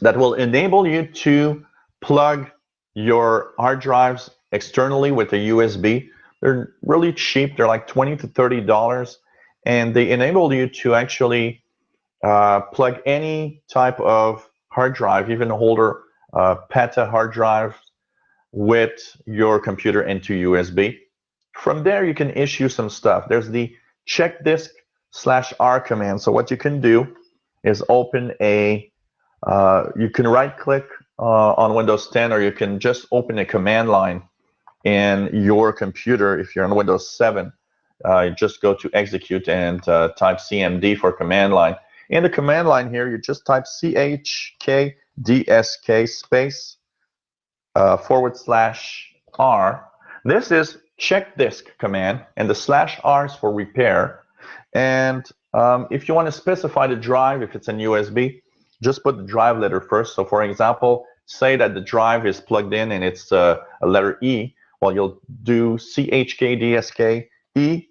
that will enable you to plug your hard drives externally with a USB. They're really cheap. They're like $20 to $30, and they enable you to actually plug any type of hard drive, even older PETA hard drive, with your computer into USB. From there, you can issue some stuff. There's the check disk/R command. So what you can do is open a, you can right click on Windows 10, or you can just open a command line in your computer. If you're on Windows 7, you just go to execute and type CMD for command line. In the command line here, you just type CHKDSK space /R. This is check disk command, and the /R is for repair. And if you want to specify the drive, if it's in USB, just put the drive letter first. So for example, say that the drive is plugged in and it's a letter E. Well, you'll do CHKDSK E :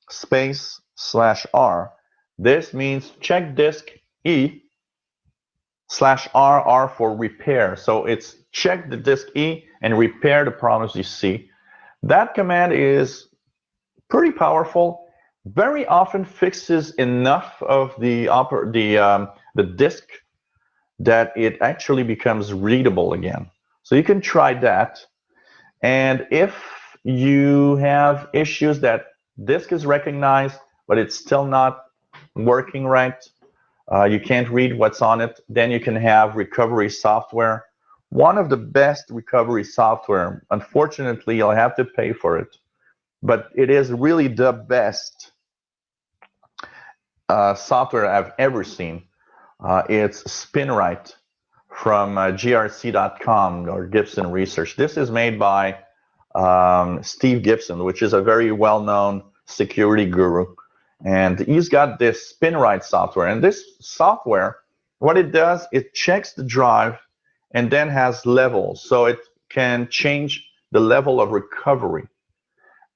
space /R. This means check disk E /R for repair. So it's check the disk E and repair the problems you see. That command is pretty powerful. Very often fixes enough of the disk that it actually becomes readable again. So you can try that. And if you have issues that disk is recognized, but it's still not working right, you can't read what's on it, then you can have recovery software. One of the best recovery software, unfortunately, you'll have to pay for it, but it is really the best software I've ever seen. It's SpinRite from grc.com or Gibson Research. This is made by Steve Gibson, which is a very well-known security guru. And he's got this SpinRite software. And this software, what it does, it checks the drive and then has levels. So it can change the level of recovery.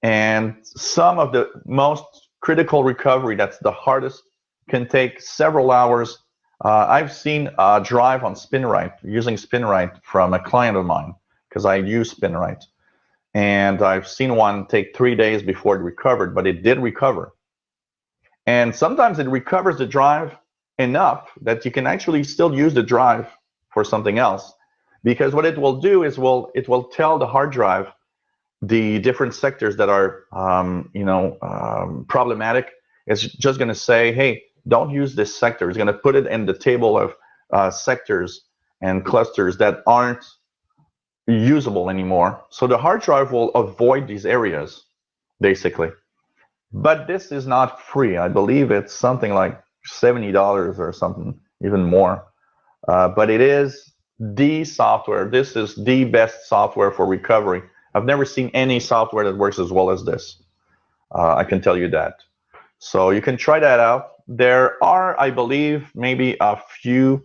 And some of the most critical recovery, that's the hardest, can take several hours. I've seen a drive on SpinRite, using SpinRite from a client of mine, because I use SpinRite. And I've seen one take 3 days before it recovered, but it did recover. And sometimes it recovers the drive enough that you can actually still use the drive for something else. Because what it will do is it will tell the hard drive the different sectors that are problematic. It's just going to say, hey, don't use this sector. It's going to put it in the table of sectors and clusters that aren't usable anymore. So the hard drive will avoid these areas, basically. But this is not free. I believe it's something like $70 or something, even more. But it is the software. This is the best software for recovery. I've never seen any software that works as well as this. I can tell you that. So you can try that out. There are, I believe, maybe a few.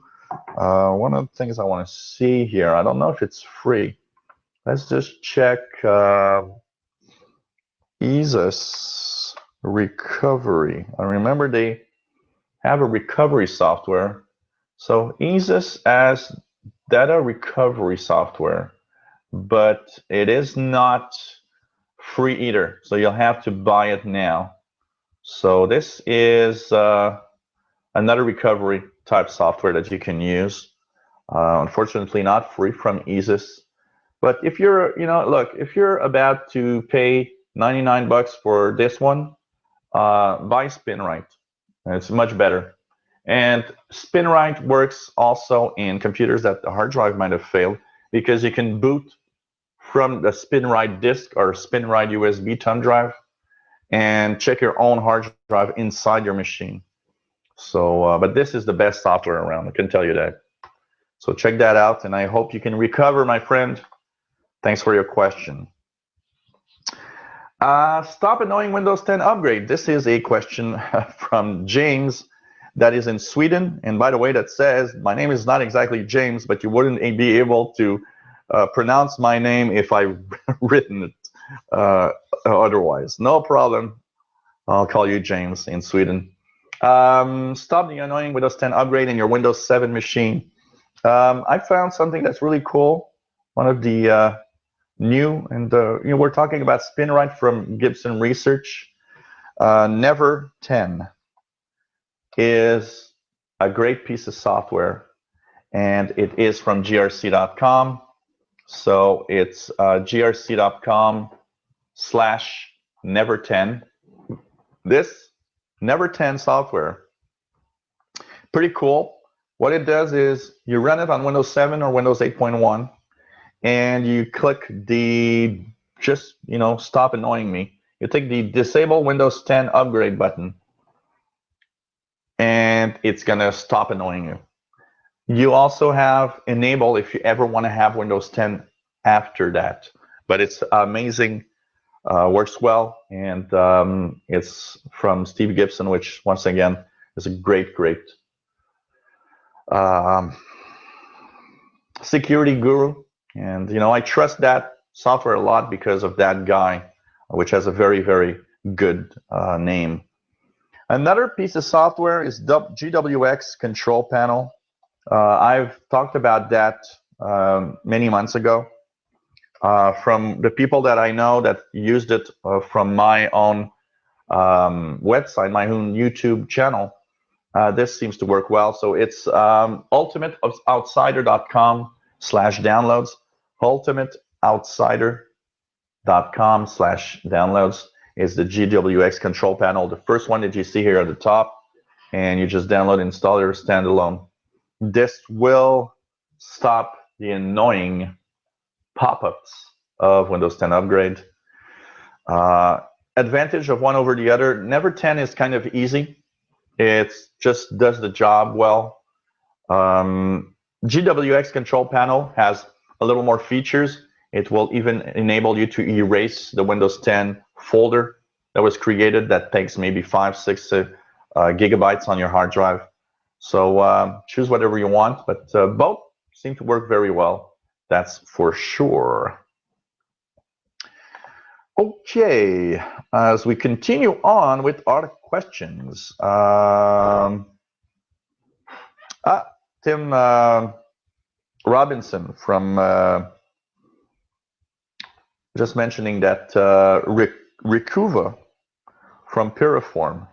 One of the things I want to see here, I don't know if it's free. Let's just check ESUS recovery. I remember they have a recovery software. So ESUS has data recovery software, but it is not free either. So you'll have to buy it now. So this is another recovery type software that you can use. Unfortunately, not free from ESUS. But if you're, look, if you're about to pay $99 for this one, buy SpinRite. It's much better. And SpinRite works also in computers that the hard drive might have failed, because you can boot from the SpinRite disk or SpinRite USB thumb drive and check your own hard drive inside your machine. So, but this is the best software around, I can tell you that. So check that out, and I hope you can recover, my friend. Thanks for your question. Stop annoying Windows 10 upgrade. This is a question from James that is in Sweden. And by the way, that says, my name is not exactly James, but you wouldn't be able to pronounce my name if I've written it otherwise. No problem. I'll call you James in Sweden. Stop the annoying Windows 10 upgrade in your Windows 7 machine. I found something that's really cool. One of the new, and we're talking about SpinRite from Gibson Research. Never 10 is a great piece of software, and it is from grc.com. So it's grc.com/never10. This Never 10 software, pretty cool. What it does is you run it on Windows 7 or Windows 8.1, and you click the stop annoying me. You take the disable Windows 10 upgrade button, and it's gonna stop annoying you. You also have enable if you ever want to have Windows 10 after that. But it's amazing, works well, and it's from Steve Gibson, which once again is a great security guru. And I trust that software a lot because of that guy, which has a very good name. Another piece of software is GWX Control Panel. I've talked about that many months ago. From the people that I know that used it from my own website, my own YouTube channel, This seems to work well. So it's ultimateoutsider.com/downloads, ultimateoutsider.com/downloads is the GWX control panel, the first one that you see here at the top, and you just download installer standalone. This will stop the annoying pop-ups of Windows 10 upgrade. Advantage of one over the other, Never 10 is kind of easy. It just does the job well. GWX control panel has a little more features. It will even enable you to erase the Windows 10 folder that was created that takes maybe 5-6 gigabytes on your hard drive. So choose whatever you want, but both seem to work very well. That's for sure. Okay, as we continue on with our questions, Tim Robinson from just mentioning that Recuva from Piriform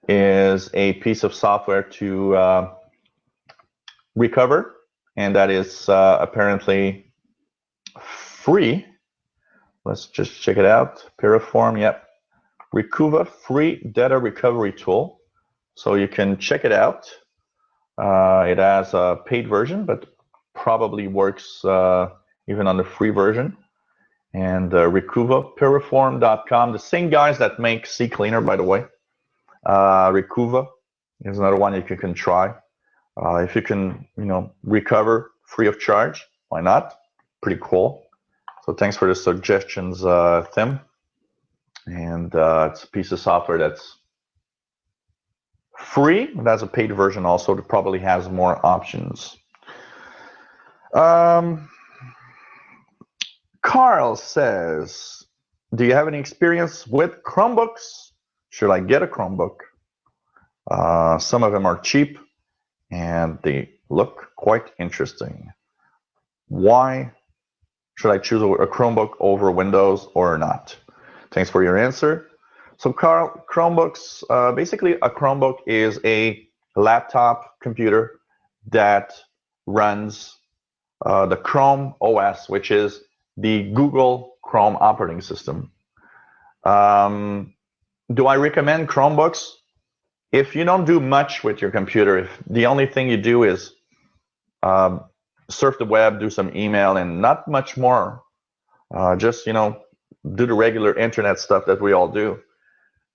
is a piece of software to recover, and that is apparently free. Let's just check it out. Piriform, yep. Recuva, free data recovery tool. So you can check it out. It has a paid version, but probably works even on the free version. And Recuva, piriform.com, the same guys that make CCleaner, by the way. Recuva is another one you can try. If you can, recover free of charge, why not? Pretty cool. So thanks for the suggestions, Tim. And it's a piece of software that's free. It has a paid version also that probably has more options. Carl says, do you have any experience with Chromebooks? Should I get a Chromebook? Some of them are cheap and they look quite interesting. Why should I choose a Chromebook over Windows or not? Thanks for your answer. So Carl, Chromebooks, basically a Chromebook is a laptop computer that runs the Chrome OS, which is the Google Chrome operating system. Do I recommend Chromebooks? If you don't do much with your computer, if the only thing you do is surf the web, do some email, and not much more, just do the regular internet stuff that we all do.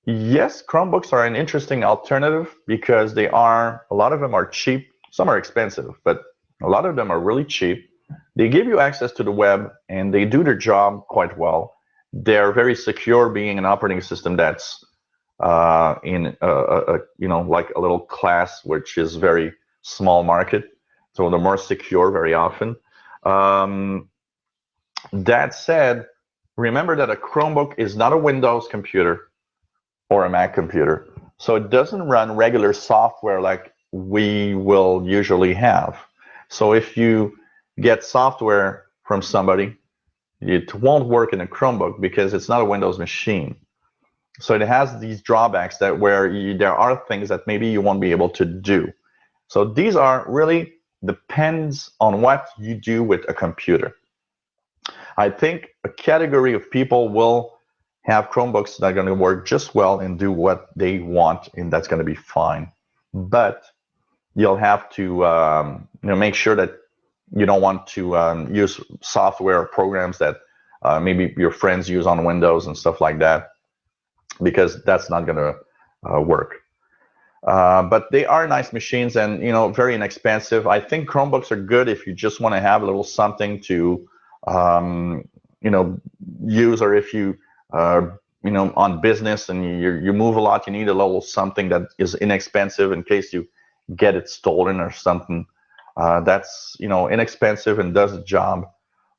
Yes, Chromebooks are an interesting alternative because a lot of them are cheap. Some are expensive, but a lot of them are really cheap. They give you access to the web and they do their job quite well. They're very secure, being an operating system that's in like a little class, which is very small market. So they're more secure very often. That said, remember that a Chromebook is not a Windows computer or a Mac computer. So it doesn't run regular software like we will usually have. So if you get software from somebody, it won't work in a Chromebook because it's not a Windows machine. So it has these drawbacks where there are things that maybe you won't be able to do. So these are really depends on what you do with a computer. I think a category of people will have Chromebooks that are going to work just well and do what they want, and that's going to be fine. But you'll have to make sure that you don't want to use software or programs that maybe your friends use on Windows and stuff like that, because that's not going to work. But they are nice machines and very inexpensive. I think Chromebooks are good if you just want to have a little something to use, or if you on business and you move a lot, you need a little something that is inexpensive in case you get it stolen or something. That's inexpensive and does the job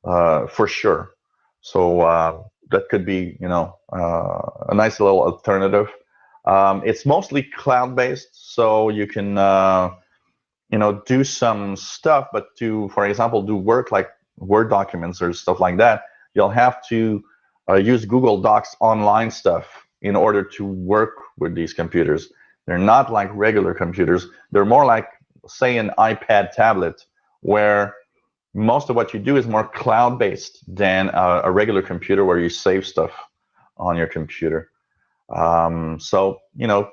for sure. So that could be a nice little alternative. It's mostly cloud-based, so you can do some stuff, but for example, do work like Word documents or stuff like that, you'll have to use Google Docs online stuff in order to work with these computers. They're not like regular computers. They're more like, say, an iPad tablet, where most of what you do is more cloud-based than a regular computer where you save stuff on your computer. So, you know,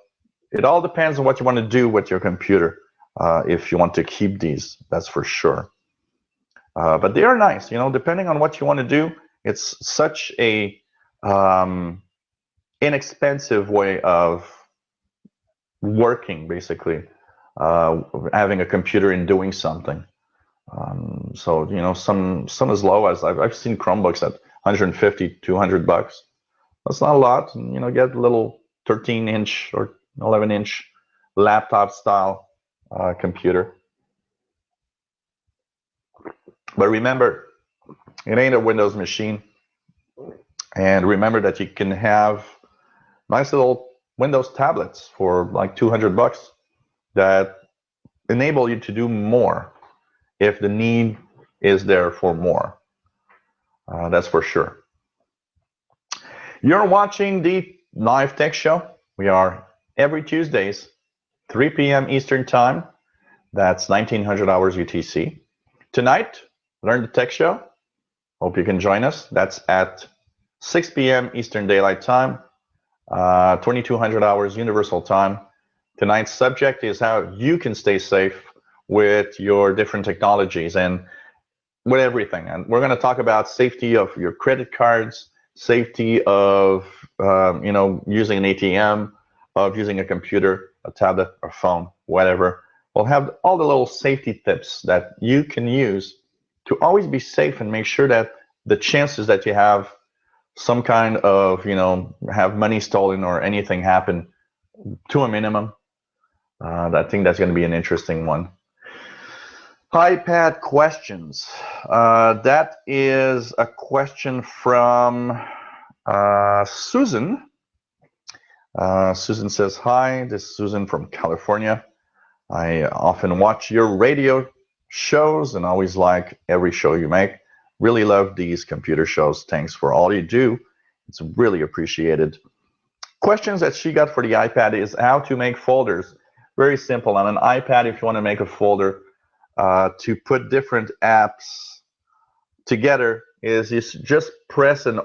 it all depends on what you want to do with your computer. If you want to keep these, that's for sure. But they are nice, you know, depending on what you want to do. It's such a inexpensive way of working, basically, having a computer and doing something. So, you know, some as low as I've seen Chromebooks at 150, $200. That's not a lot. And, you know, get a little 13-inch or 11-inch laptop style computer. But remember, it ain't a Windows machine. And remember that you can have nice little Windows tablets for like $200 that enable you to do more if the need is there for more. That's for sure. You're watching the live tech show. We are every Tuesdays, 3 p.m. Eastern Time. That's 1900 hours UTC. Tonight, Learn the Tech Show. Hope you can join us. That's at 6 p.m. Eastern Daylight Time, 2200 hours Universal Time. Tonight's subject is how you can stay safe with your different technologies and with everything. And we're going to talk about safety of your credit cards, safety of you know, using an ATM, of using a computer, a tablet, a phone, whatever. We'll have all the little safety tips that you can use to always be safe and make sure that the chances that you have some kind of, you know, have money stolen or anything happen to a minimum. I think that's going to be an interesting one. iPad questions. That is a question from Susan. Susan says, hi, this is Susan from California. I often watch your radio shows and always like every show you make. Really love these computer shows. Thanks for all you do. It's really appreciated. Questions that she got for the iPad is how to make folders. Very simple. On an iPad, if you want to make a folder to put different apps together, is you just press an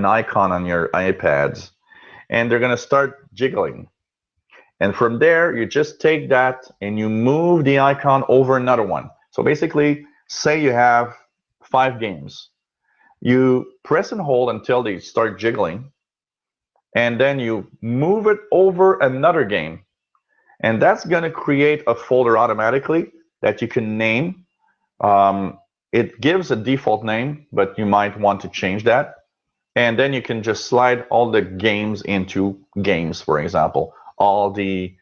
icon on your iPads, and they're going to start jiggling. And from there, you just take that and you move the icon over another one. So basically, say you have 5 games. You press and hold until they start jiggling, and then you move it over another game. And that's going to create a folder automatically that you can name. It gives a default name, but you might want to change that. And then you can just slide all the games into games, for example, all the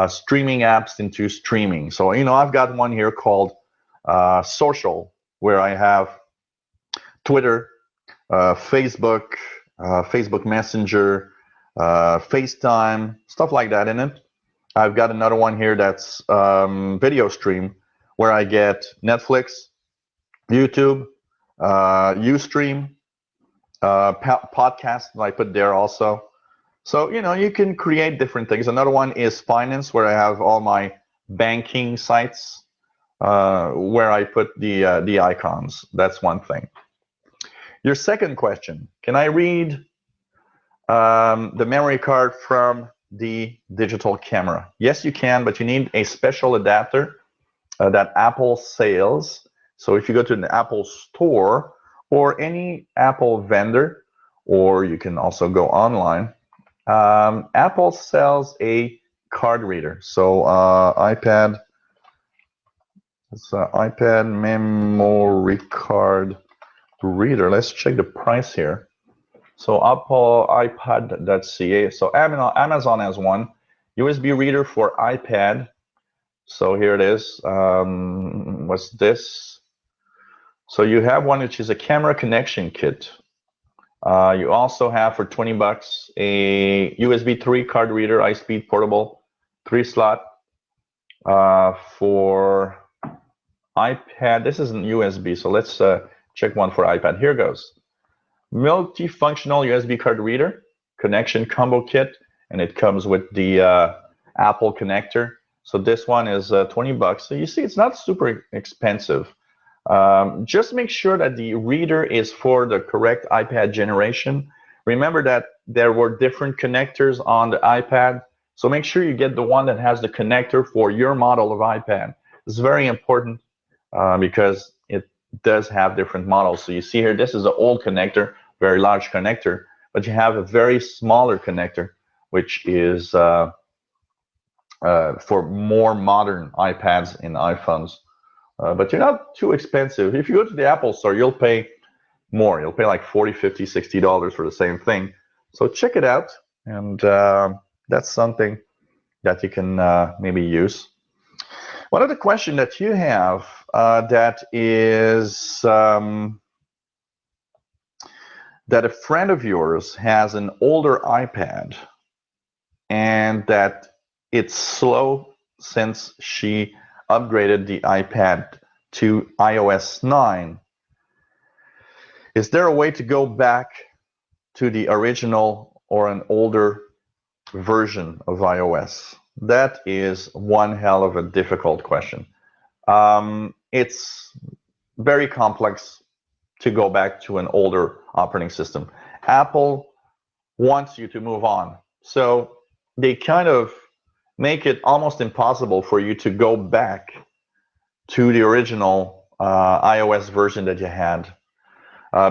streaming apps into streaming. So, you know, I've got one here called social, where I have Twitter, Facebook, Facebook Messenger, FaceTime, stuff like that in it. I've got another one here that's video stream, where I get Netflix, YouTube, Ustream, podcast I put there also. So, you know, you can create different things. Another one is finance, where I have all my banking sites, where I put the icons. That's one thing. Your second question, can I read the memory card from the digital camera? Yes, you can, but you need a special adapter that Apple sells. So if you go to an Apple store or any Apple vendor, or you can also go online, Apple sells a card reader. So iPad, it's an iPad memory card reader. Let's check the price here. So Apple iPad.ca. So Amazon has one USB reader for iPad. So here it is. What's this? So you have one which is a camera connection kit. You also have for $20 a USB 3 card reader, high-speed portable, 3-slot. For iPad, this isn't USB, so let's check one for iPad. Here goes. Multifunctional USB card reader, connection combo kit, and it comes with the Apple connector. So this one is 20 bucks. So you see, it's not super expensive. Just make sure that the reader is for the correct iPad generation. Remember that there were different connectors on the iPad. So make sure you get the one that has the connector for your model of iPad. It's very important because it does have different models. So you see here, this is an old connector, very large connector, but you have a very smaller connector, which is for more modern iPads and iPhones. But you're not too expensive. If you go to the Apple store, you'll pay more. You'll pay like $40, $50, $60 for the same thing. So check it out, and that's something that you can maybe use. One other question that you have that is that a friend of yours has an older iPad and that it's slow since she upgraded the iPad to iOS 9. Is there a way to go back to the original or an older version of iOS? That is one hell of a difficult question. It's very complex to go back to an older operating system. Apple wants you to move on. So they kind of make it almost impossible for you to go back to the original iOS version that you had.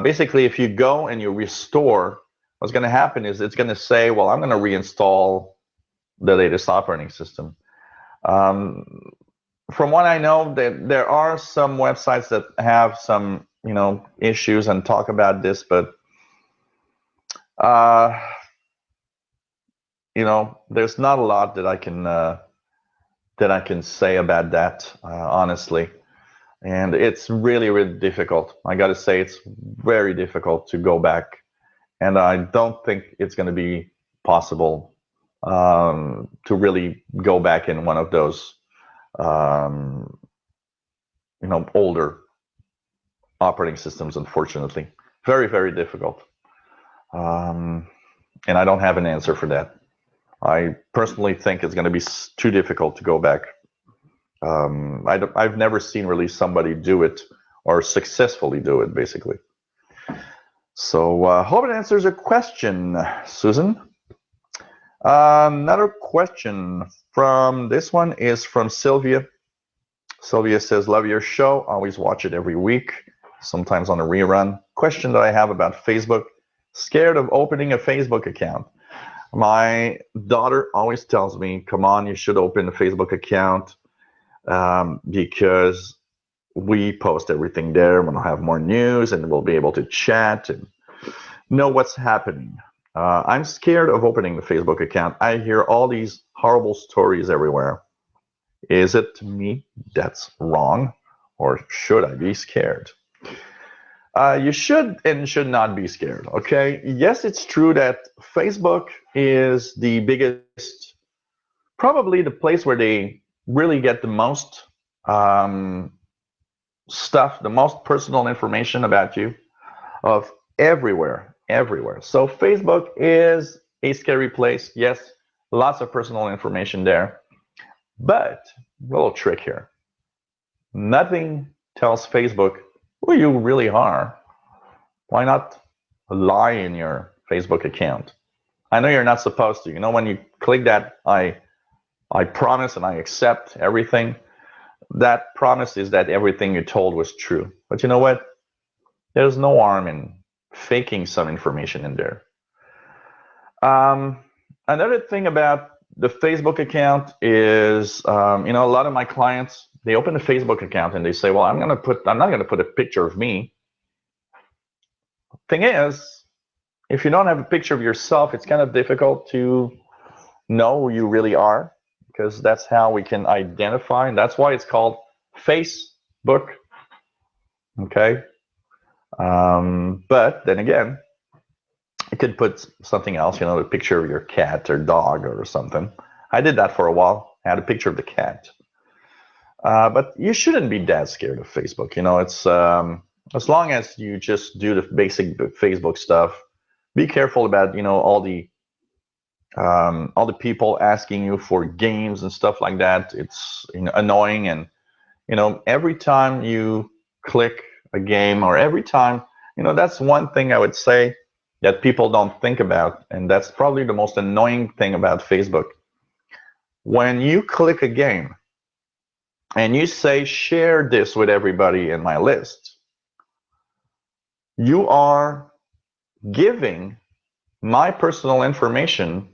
Basically, if you go and you restore, what's going to happen is it's going to say, well, I'm going to reinstall the latest operating system. From what I know, there are some websites that have some, issues and talk about this, but there's not a lot that I can say about that, honestly. And it's really, really difficult. I got to say, it's very difficult to go back, and I don't think it's going to be possible to really go back in one of those, older operating systems. Unfortunately, very, very difficult. And I don't have an answer for that. I personally think it's going to be too difficult to go back. I've never seen really somebody do it or successfully do it, basically. So hope it answers your question, Susan. Another question from this one is from Sylvia. Sylvia says, love your show. Always watch it every week, sometimes on a rerun. Question that I have about Facebook. Scared of opening a Facebook account. My daughter always tells me, come on, you should open a Facebook account because we post everything there. We'll have more news and we'll be able to chat and know what's happening. I'm scared of opening the Facebook account. I hear all these horrible stories everywhere. Is it me that's wrong, or should I be scared? You should and should not be scared, okay? Yes, it's true that Facebook is the biggest, probably the place where they really get the most stuff, the most personal information about you of everywhere. So Facebook is a scary place. Yes, lots of personal information there. But a little trick here. Nothing tells Facebook who you really are. Why not lie in your Facebook account? I know you're not supposed to. When you click that, I promise and I accept everything. That promise is that everything you told was true. But you know what? There's no harm in faking some information in there. Another thing about the Facebook account is, a lot of my clients, they open a Facebook account and they say, well, I'm not going to put a picture of me. Thing is, if you don't have a picture of yourself, it's kind of difficult to know who you really are, because that's how we can identify, and that's why it's called Facebook. Okay. But then again, you could put something else, a picture of your cat or dog or something. I did that for a while. I had a picture of the cat. But you shouldn't be that scared of Facebook. It's as long as you just do the basic Facebook stuff. Be careful about all the all the people asking you for games and stuff like that. It's annoying, and every time you click a game, or every time, that's one thing I would say that people don't think about, and that's probably the most annoying thing about Facebook. When you click a game and you say share this with everybody in my list, you are giving my personal information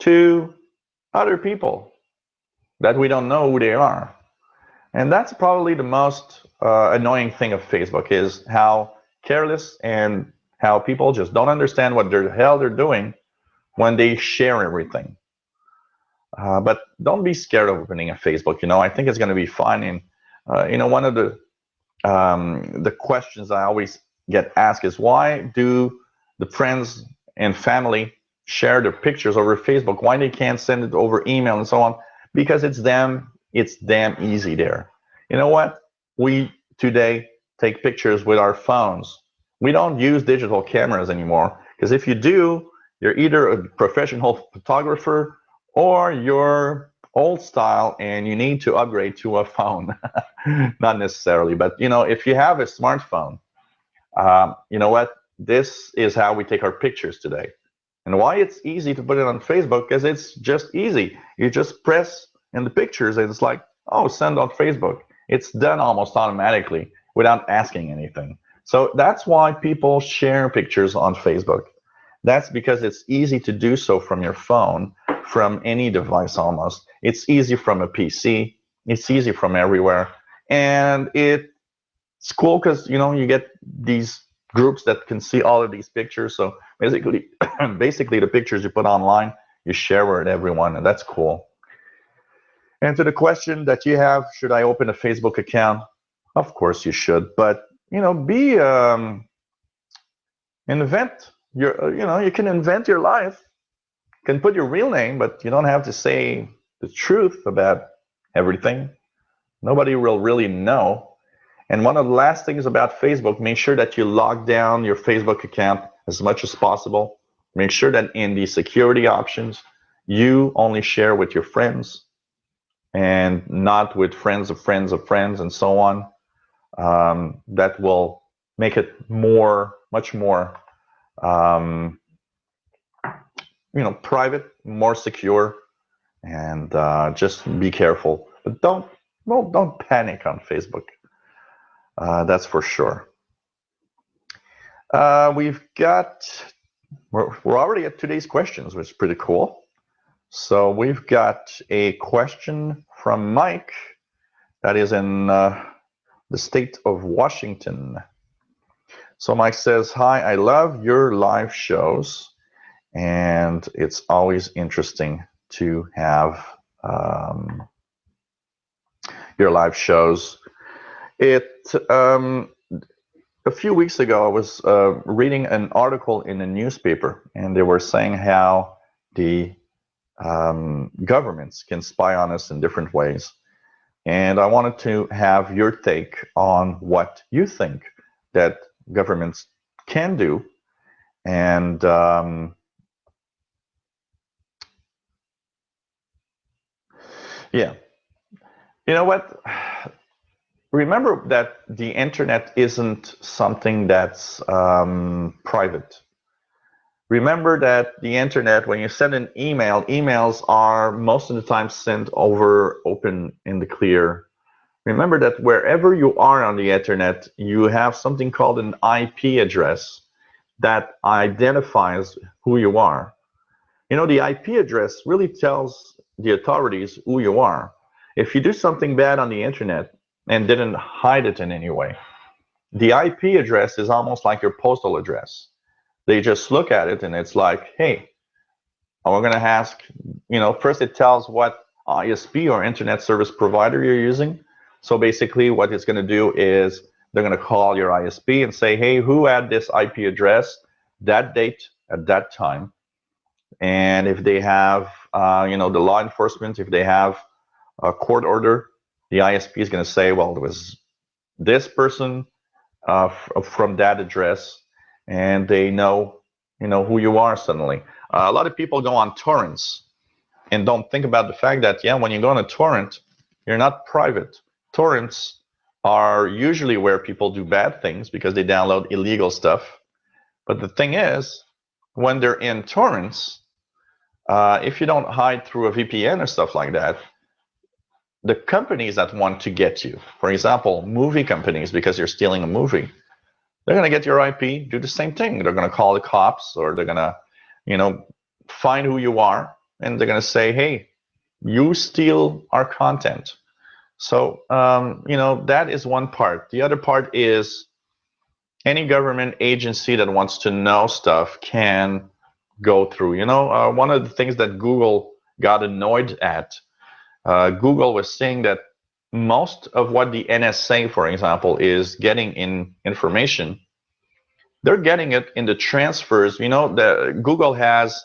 to other people that we don't know who they are. And that's probably the most annoying thing of Facebook, is how careless and how people just don't understand what the hell they're doing when they share everything. But don't be scared of opening a Facebook. I think it's going to be fine. And one of the questions I always get asked is, why do the friends and family share their pictures over Facebook? Why they can't send it over email and so on? Because it's damn easy there. You know what? We today take pictures with our phones. We don't use digital cameras anymore, because if you do, you're either a professional photographer or you're old style and you need to upgrade to a phone. Not necessarily, but if you have a smartphone, you know what? This is how we take our pictures today. And why it's easy to put it on Facebook, because it's just easy. You just press in the pictures and it's like, oh, send on Facebook. It's done almost automatically without asking anything. So that's why people share pictures on Facebook. That's because it's easy to do so from your phone, from any device almost. It's easy from a PC. It's easy from everywhere. And it's cool because, you get these groups that can see all of these pictures. So basically, basically the pictures you put online, you share with everyone, and that's cool. And to the question that you have, should I open a Facebook account? Of course you should, but be invent your, you can invent your life. You can put your real name, but you don't have to say the truth about everything. Nobody will really know. And one of the last things about Facebook, make sure that you lock down your Facebook account as much as possible. Make sure that in the security options, you only share with your friends and not with friends of friends of friends and so on. That will make it much more, private, more secure, and just be careful. But don't panic on Facebook. That's for sure. We're already at today's questions, which is pretty cool. So we've got a question from Mike that is in the state of Washington. So Mike says, hi, I love your live shows, and it's always interesting to have your live shows. A few weeks ago, I was reading an article in a newspaper, and they were saying how the governments can spy on us in different ways. And I wanted to have your take on what you think that governments can do. And yeah, you know what? Remember that the internet isn't something that's private. Remember that the internet, when you send an email, emails are most of the time sent over open in the clear. Remember that wherever you are on the internet, you have something called an IP address that identifies who you are. The IP address really tells the authorities who you are. If you do something bad on the internet and didn't hide it in any way, the IP address is almost like your postal address. They just look at it and it's like, hey, we're going to ask, first it tells what ISP or internet service provider you're using. So basically what it's going to do is they're going to call your ISP and say, hey, who had this IP address, that date, at that time? And if they have, the law enforcement, if they have a court order, the ISP is going to say, well, it was this person from that address, and they know, who you are suddenly. A lot of people go on torrents and don't think about the fact that, yeah, when you go on a torrent, you're not private. Torrents are usually where people do bad things because they download illegal stuff. But the thing is, when they're in torrents, if you don't hide through a VPN or stuff like that, the companies that want to get you, for example, movie companies, because you're stealing a movie, they're going to get your IP, do the same thing. They're going to call the cops, or they're going to, find who you are, and they're going to say, hey, you steal our content. So, that is one part. The other part is any government agency that wants to know stuff can go through. One of the things that Google got annoyed at, Google was saying that most of what the NSA, for example, is getting in information, they're getting it in the transfers. Google has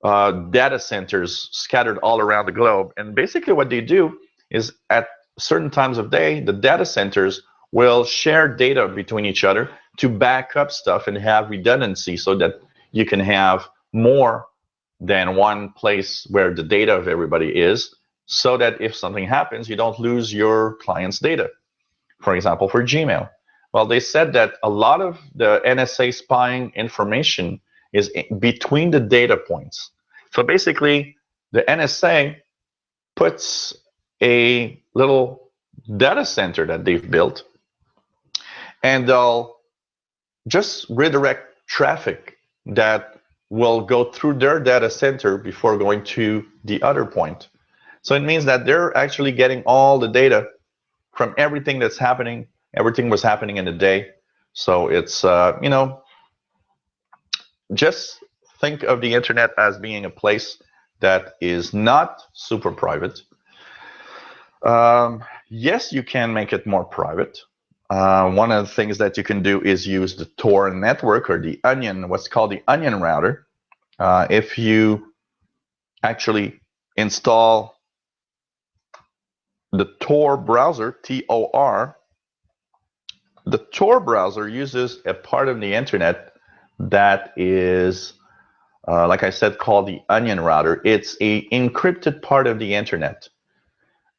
data centers scattered all around the globe. And basically what they do is at certain times of day, the data centers will share data between each other to back up stuff and have redundancy so that you can have more than one place where the data of everybody is, so that if something happens, you don't lose your client's data. For example, for Gmail. Well, they said that a lot of the NSA spying information is between the data points. So basically, the NSA puts a little data center that they've built, and they'll just redirect traffic that will go through their data center before going to the other point. So it means that they're actually getting all the data from everything that's happening. Everything was happening in a day. So it's, just think of the internet as being a place that is not super private. Yes, you can make it more private. One of the things that you can do is use the Tor network, or the Onion, what's called the Onion router. If you actually install the Tor browser, T-O-R, the Tor browser uses a part of the internet that is, like I said, called the Onion router. It's an encrypted part of the internet.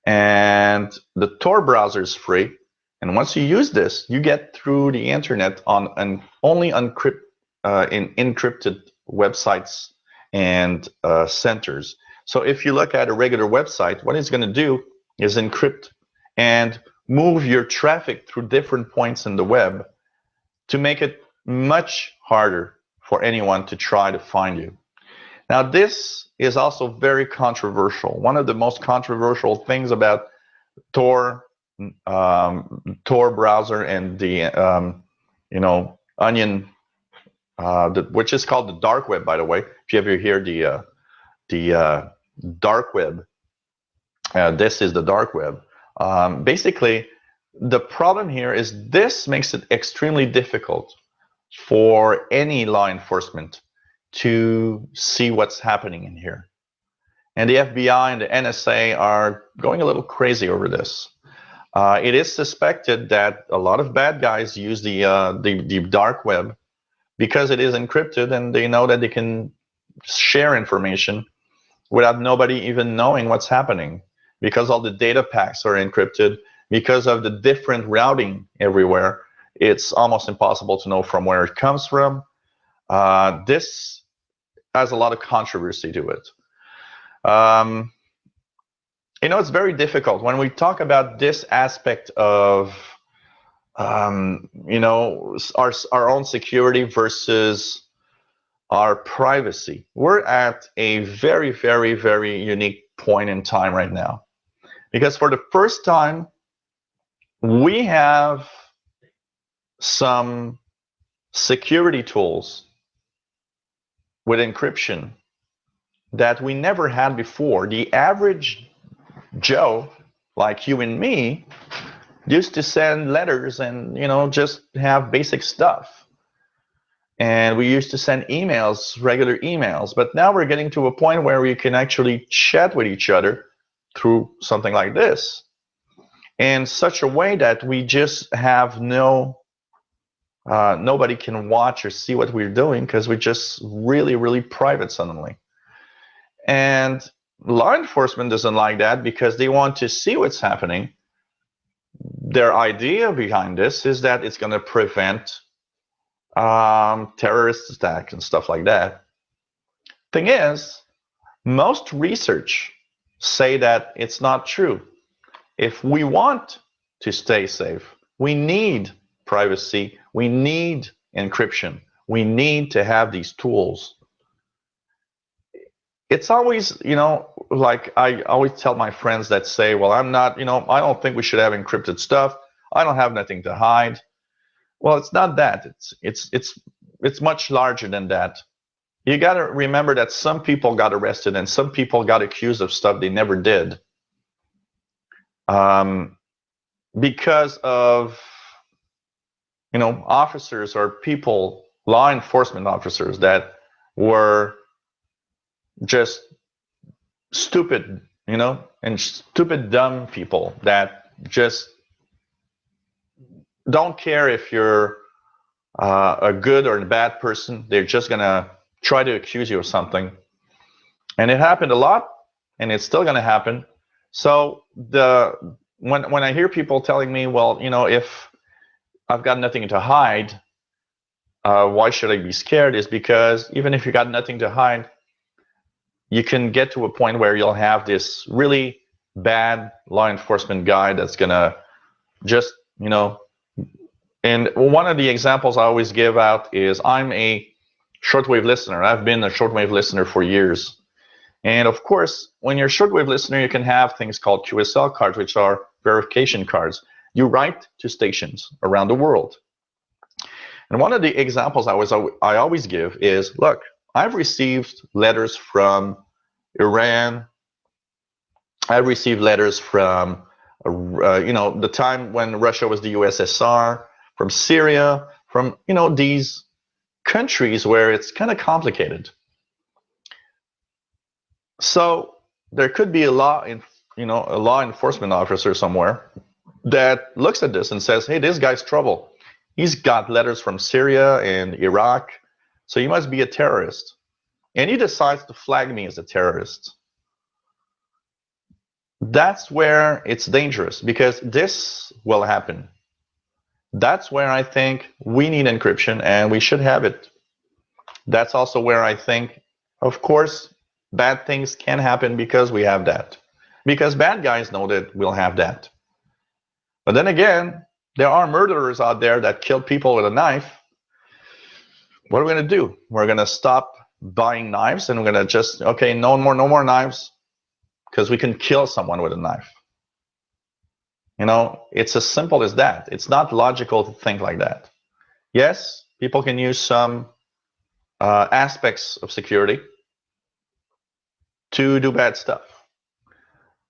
And the Tor browser is free. And once you use this, you get through the internet on only in encrypted websites and centers. So if you look at a regular website, what it's going to do is encrypt and move your traffic through different points in the web to make it much harder for anyone to try to find you. Now, this is also very controversial. One of the most controversial things about Tor browser and the Onion, which is called the dark web, by the way. If you ever hear the dark web, this is the dark web. Basically, the problem here is this makes it extremely difficult for any law enforcement to see what's happening in here. And the FBI and the NSA are going a little crazy over this. It is suspected that a lot of bad guys use the dark web because it is encrypted, and they know that they can share information without nobody even knowing what's happening, because all the data packs are encrypted, because of the different routing everywhere. It's almost impossible to know from where it comes from. This has a lot of controversy to it. It's very difficult when we talk about this aspect of, our own security versus our privacy. We're at a very, very, very unique point in time right now, because for the first time, we have some security tools with encryption that we never had before. The average Joe, like you and me, used to send letters and, just have basic stuff. And we used to send emails, regular emails. But now we're getting to a point where we can actually chat with each other through something like this, in such a way that we just have no nobody can watch or see what we're doing because we're just really, really private suddenly. And law enforcement doesn't like that because they want to see what's happening. Their idea behind this is that it's going to prevent terrorist attacks and stuff like that. Thing is, most research say that it's not true. If we want to stay safe, we need privacy, we need encryption, we need to have these tools. It's always, like I always tell my friends that say, well, I'm not, I don't think we should have encrypted stuff. I don't have nothing to hide. Well, it's not that. It's much larger than that. You got to remember that some people got arrested and some people got accused of stuff they never did. Because of, officers or people, law enforcement officers that were just stupid, and stupid, dumb people that just don't care if you're a good or a bad person. They're just going to try to accuse you of something. And it happened a lot, and it's still going to happen. So when I hear people telling me, well, if I've got nothing to hide, why should I be scared? Is because even if you got nothing to hide, you can get to a point where you'll have this really bad law enforcement guy that's going to just, and one of the examples I always give out is I'm a shortwave listener. I've been a shortwave listener for years. And of course, when you're a shortwave listener, you can have things called QSL cards, which are verification cards. You write to stations around the world. And one of the examples I always give is, look, I've received letters from Iran. I've received letters from, the time when Russia was the USSR, from Syria, from, these countries where it's kind of complicated. So there could be a law enforcement officer somewhere that looks at this and says, hey, this guy's trouble. He's got letters from Syria and Iraq, so he must be a terrorist. And he decides to flag me as a terrorist. That's where it's dangerous, because this will happen. That's where I think we need encryption, and we should have it. That's also where I think, of course, bad things can happen because we have that. Because bad guys know that we'll have that. But then again, there are murderers out there that kill people with a knife. What are we going to do? We're going to stop buying knives, and we're going to just, okay, no more knives, because we can kill someone with a knife. It's as simple as that. It's not logical to think like that. Yes, people can use some aspects of security to do bad stuff.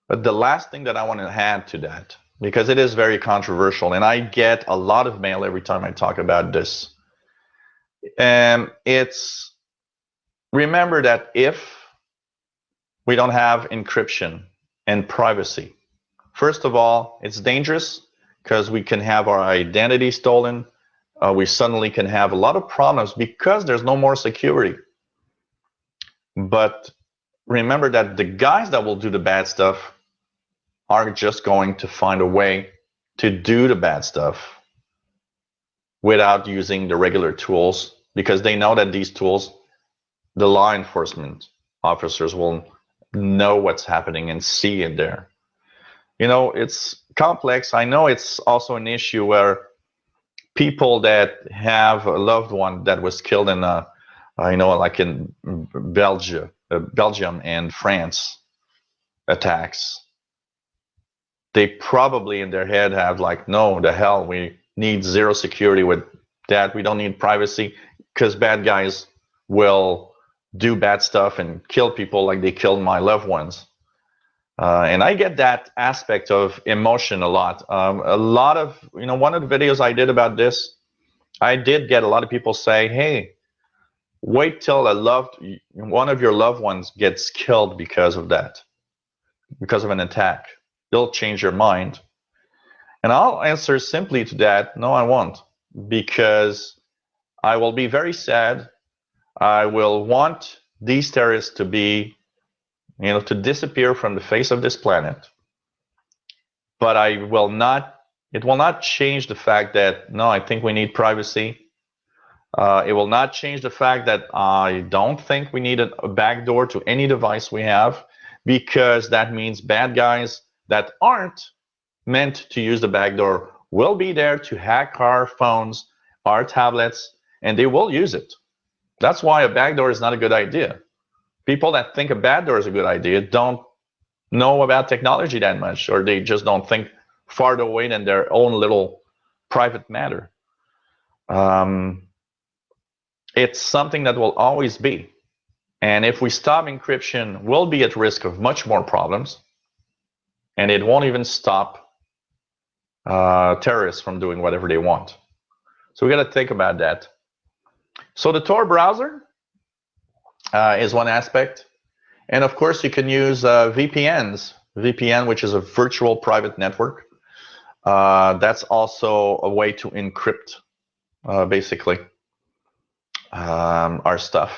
But the last thing that I want to add to that, because it is very controversial, and I get a lot of mail every time I talk about this, it's, remember that if we don't have encryption and privacy, first of all, it's dangerous because we can have our identity stolen. We suddenly can have a lot of problems because there's no more security. But remember that the guys that will do the bad stuff are just going to find a way to do the bad stuff without using the regular tools, because they know that these tools, the law enforcement officers will know what's happening and see it there. It's complex. I know it's also an issue where people that have a loved one that was killed in like in Belgium and France attacks, they probably in their head have like, no, the hell, we need zero security with that. We don't need privacy, because bad guys will do bad stuff and kill people like they killed my loved ones. And I get that aspect of emotion a lot. A lot of, one of the videos I did about this, I did get a lot of people say, hey, wait till one of your loved ones gets killed because of that, because of an attack. You'll change your mind. And I'll answer simply to that, no, I won't. because I will be very sad. I will want these terrorists to be, to disappear from the face of this planet. But it will not change the fact that, no, I think we need privacy. It will not change the fact that I don't think we need a backdoor to any device we have, because that means bad guys that aren't meant to use the backdoor will be there to hack our phones, our tablets, and they will use it. That's why a backdoor is not a good idea. People that think a backdoor is a good idea don't know about technology that much, or they just don't think farther away than their own little private matter. It's something that will always be. And if we stop encryption, we'll be at risk of much more problems. And it won't even stop terrorists from doing whatever they want. So we got to think about that. So the Tor browser is one aspect. And of course, you can use VPNs. VPN, which is a virtual private network. That's also a way to encrypt, basically, our stuff.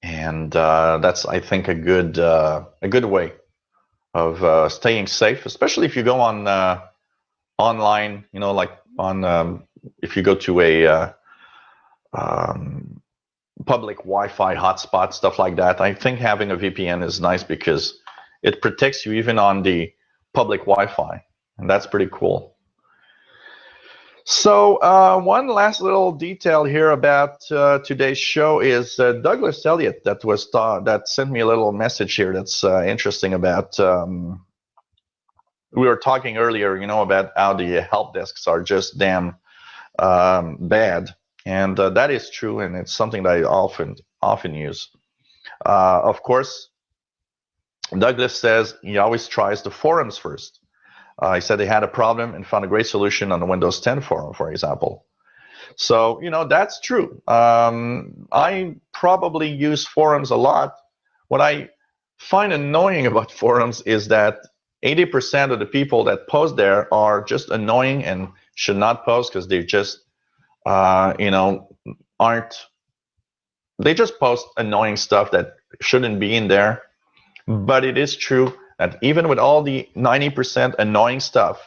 And that's, I think, a good way of staying safe, especially if you go on online. Like on if you go to a public Wi-Fi hotspot, stuff like that. I think having a VPN is nice because it protects you even on the public Wi-Fi, and that's pretty cool. So one last little detail here about today's show is Douglas Elliott that sent me a little message here that's interesting about. We were talking earlier, about how the help desks are just damn bad. And that is true, and it's something that I often use. Of course, Douglas says he always tries the forums first. He said they had a problem and found a great solution on the Windows 10 forum, for example. So, that's true. I probably use forums a lot. What I find annoying about forums is that 80% of the people that post there are just annoying and should not post because they just they just post annoying stuff that shouldn't be in there. But it is true that even with all the 90% annoying stuff,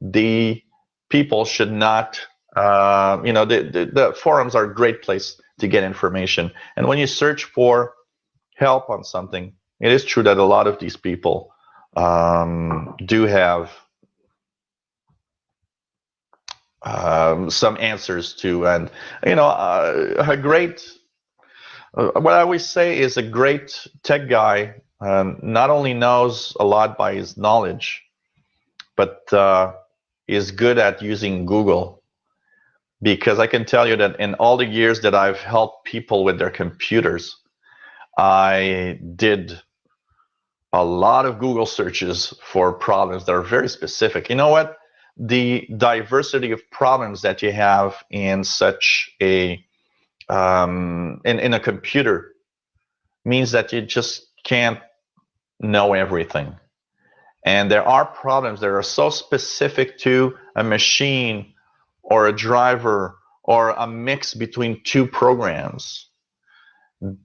the people should not, the forums are a great place to get information. And when you search for help on something, it is true that a lot of these people do have some answers to, and a great, what I always say is a great tech guy not only knows a lot by his knowledge, but is good at using Google. Because I can tell you that in all the years that I've helped people with their computers, I did a lot of Google searches for problems that are very specific. You know what? The diversity of problems that you have in such a in a computer means that you just can't know everything. And there are problems that are so specific to a machine or a driver or a mix between two programs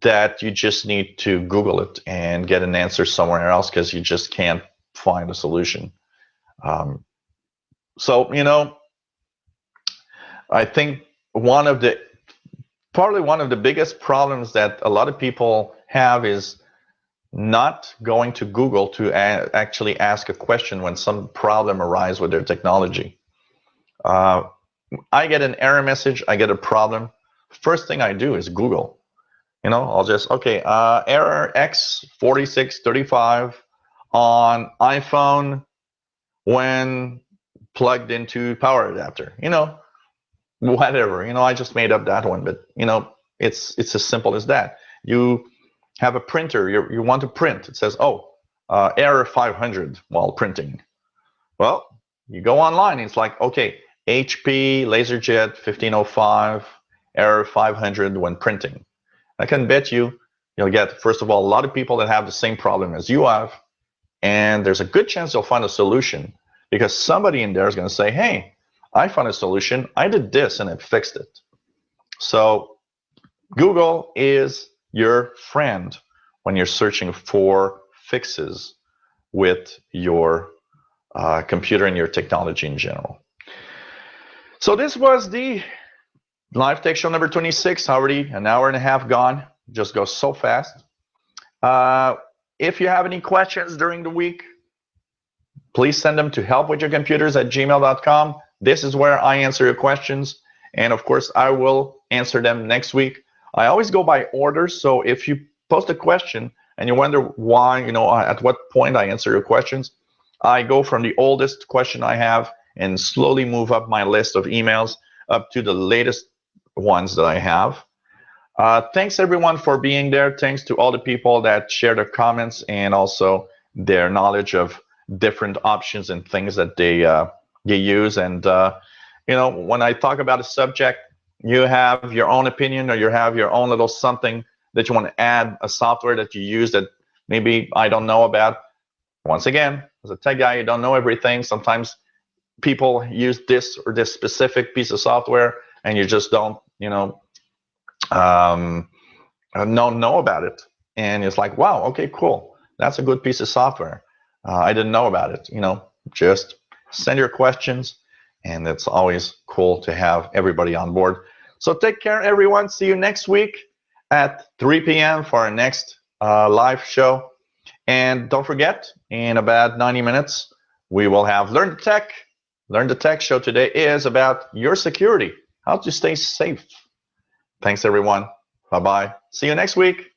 that you just need to Google it and get an answer somewhere else because you just can't find a solution. So, I think probably one of the biggest problems that a lot of people have is not going to Google to actually ask a question when some problem arises with their technology. I get an error message, I get a problem. First thing I do is Google. I'll just, error X4635 on iPhone when plugged into power adapter. Whatever. I just made up that one, but it's as simple as that. You have a printer, you want to print. It says, error 500 while printing. Well, you go online, it's like, okay, HP LaserJet 1505, error 500 when printing. I can bet you'll get, first of all, a lot of people that have the same problem as you have, and there's a good chance you'll find a solution because somebody in there is going to say, hey, I found a solution. I did this and it fixed it. So Google is your friend when you're searching for fixes with your computer and your technology in general. So this was the Live Tech Show number 26, already an hour and a half gone. Just goes so fast. If you have any questions during the week, please send them to helpwithyourcomputers@gmail.com. This is where I answer your questions. And of course, I will answer them next week. I always go by order. So if you post a question and you wonder why, at what point I answer your questions, I go from the oldest question I have and slowly move up my list of emails up to the latest ones that I have. Thanks everyone for being there. Thanks to all the people that share their comments and also their knowledge of different options and things that they use. And when I talk about a subject, you have your own opinion or you have your own little something that you want to add, a software that you use that maybe I don't know about. Once again, as a tech guy, you don't know everything. Sometimes people use this or this specific piece of software and you just don't know about it. And it's like, wow, okay, cool. That's a good piece of software. I didn't know about it. Just send your questions, and it's always cool to have everybody on board. So take care, everyone. See you next week at 3 p.m. for our next live show. And don't forget, in about 90 minutes, we will have Learn the Tech. Learn the Tech show today is about your security, how to stay safe. Thanks, everyone. Bye-bye. See you next week.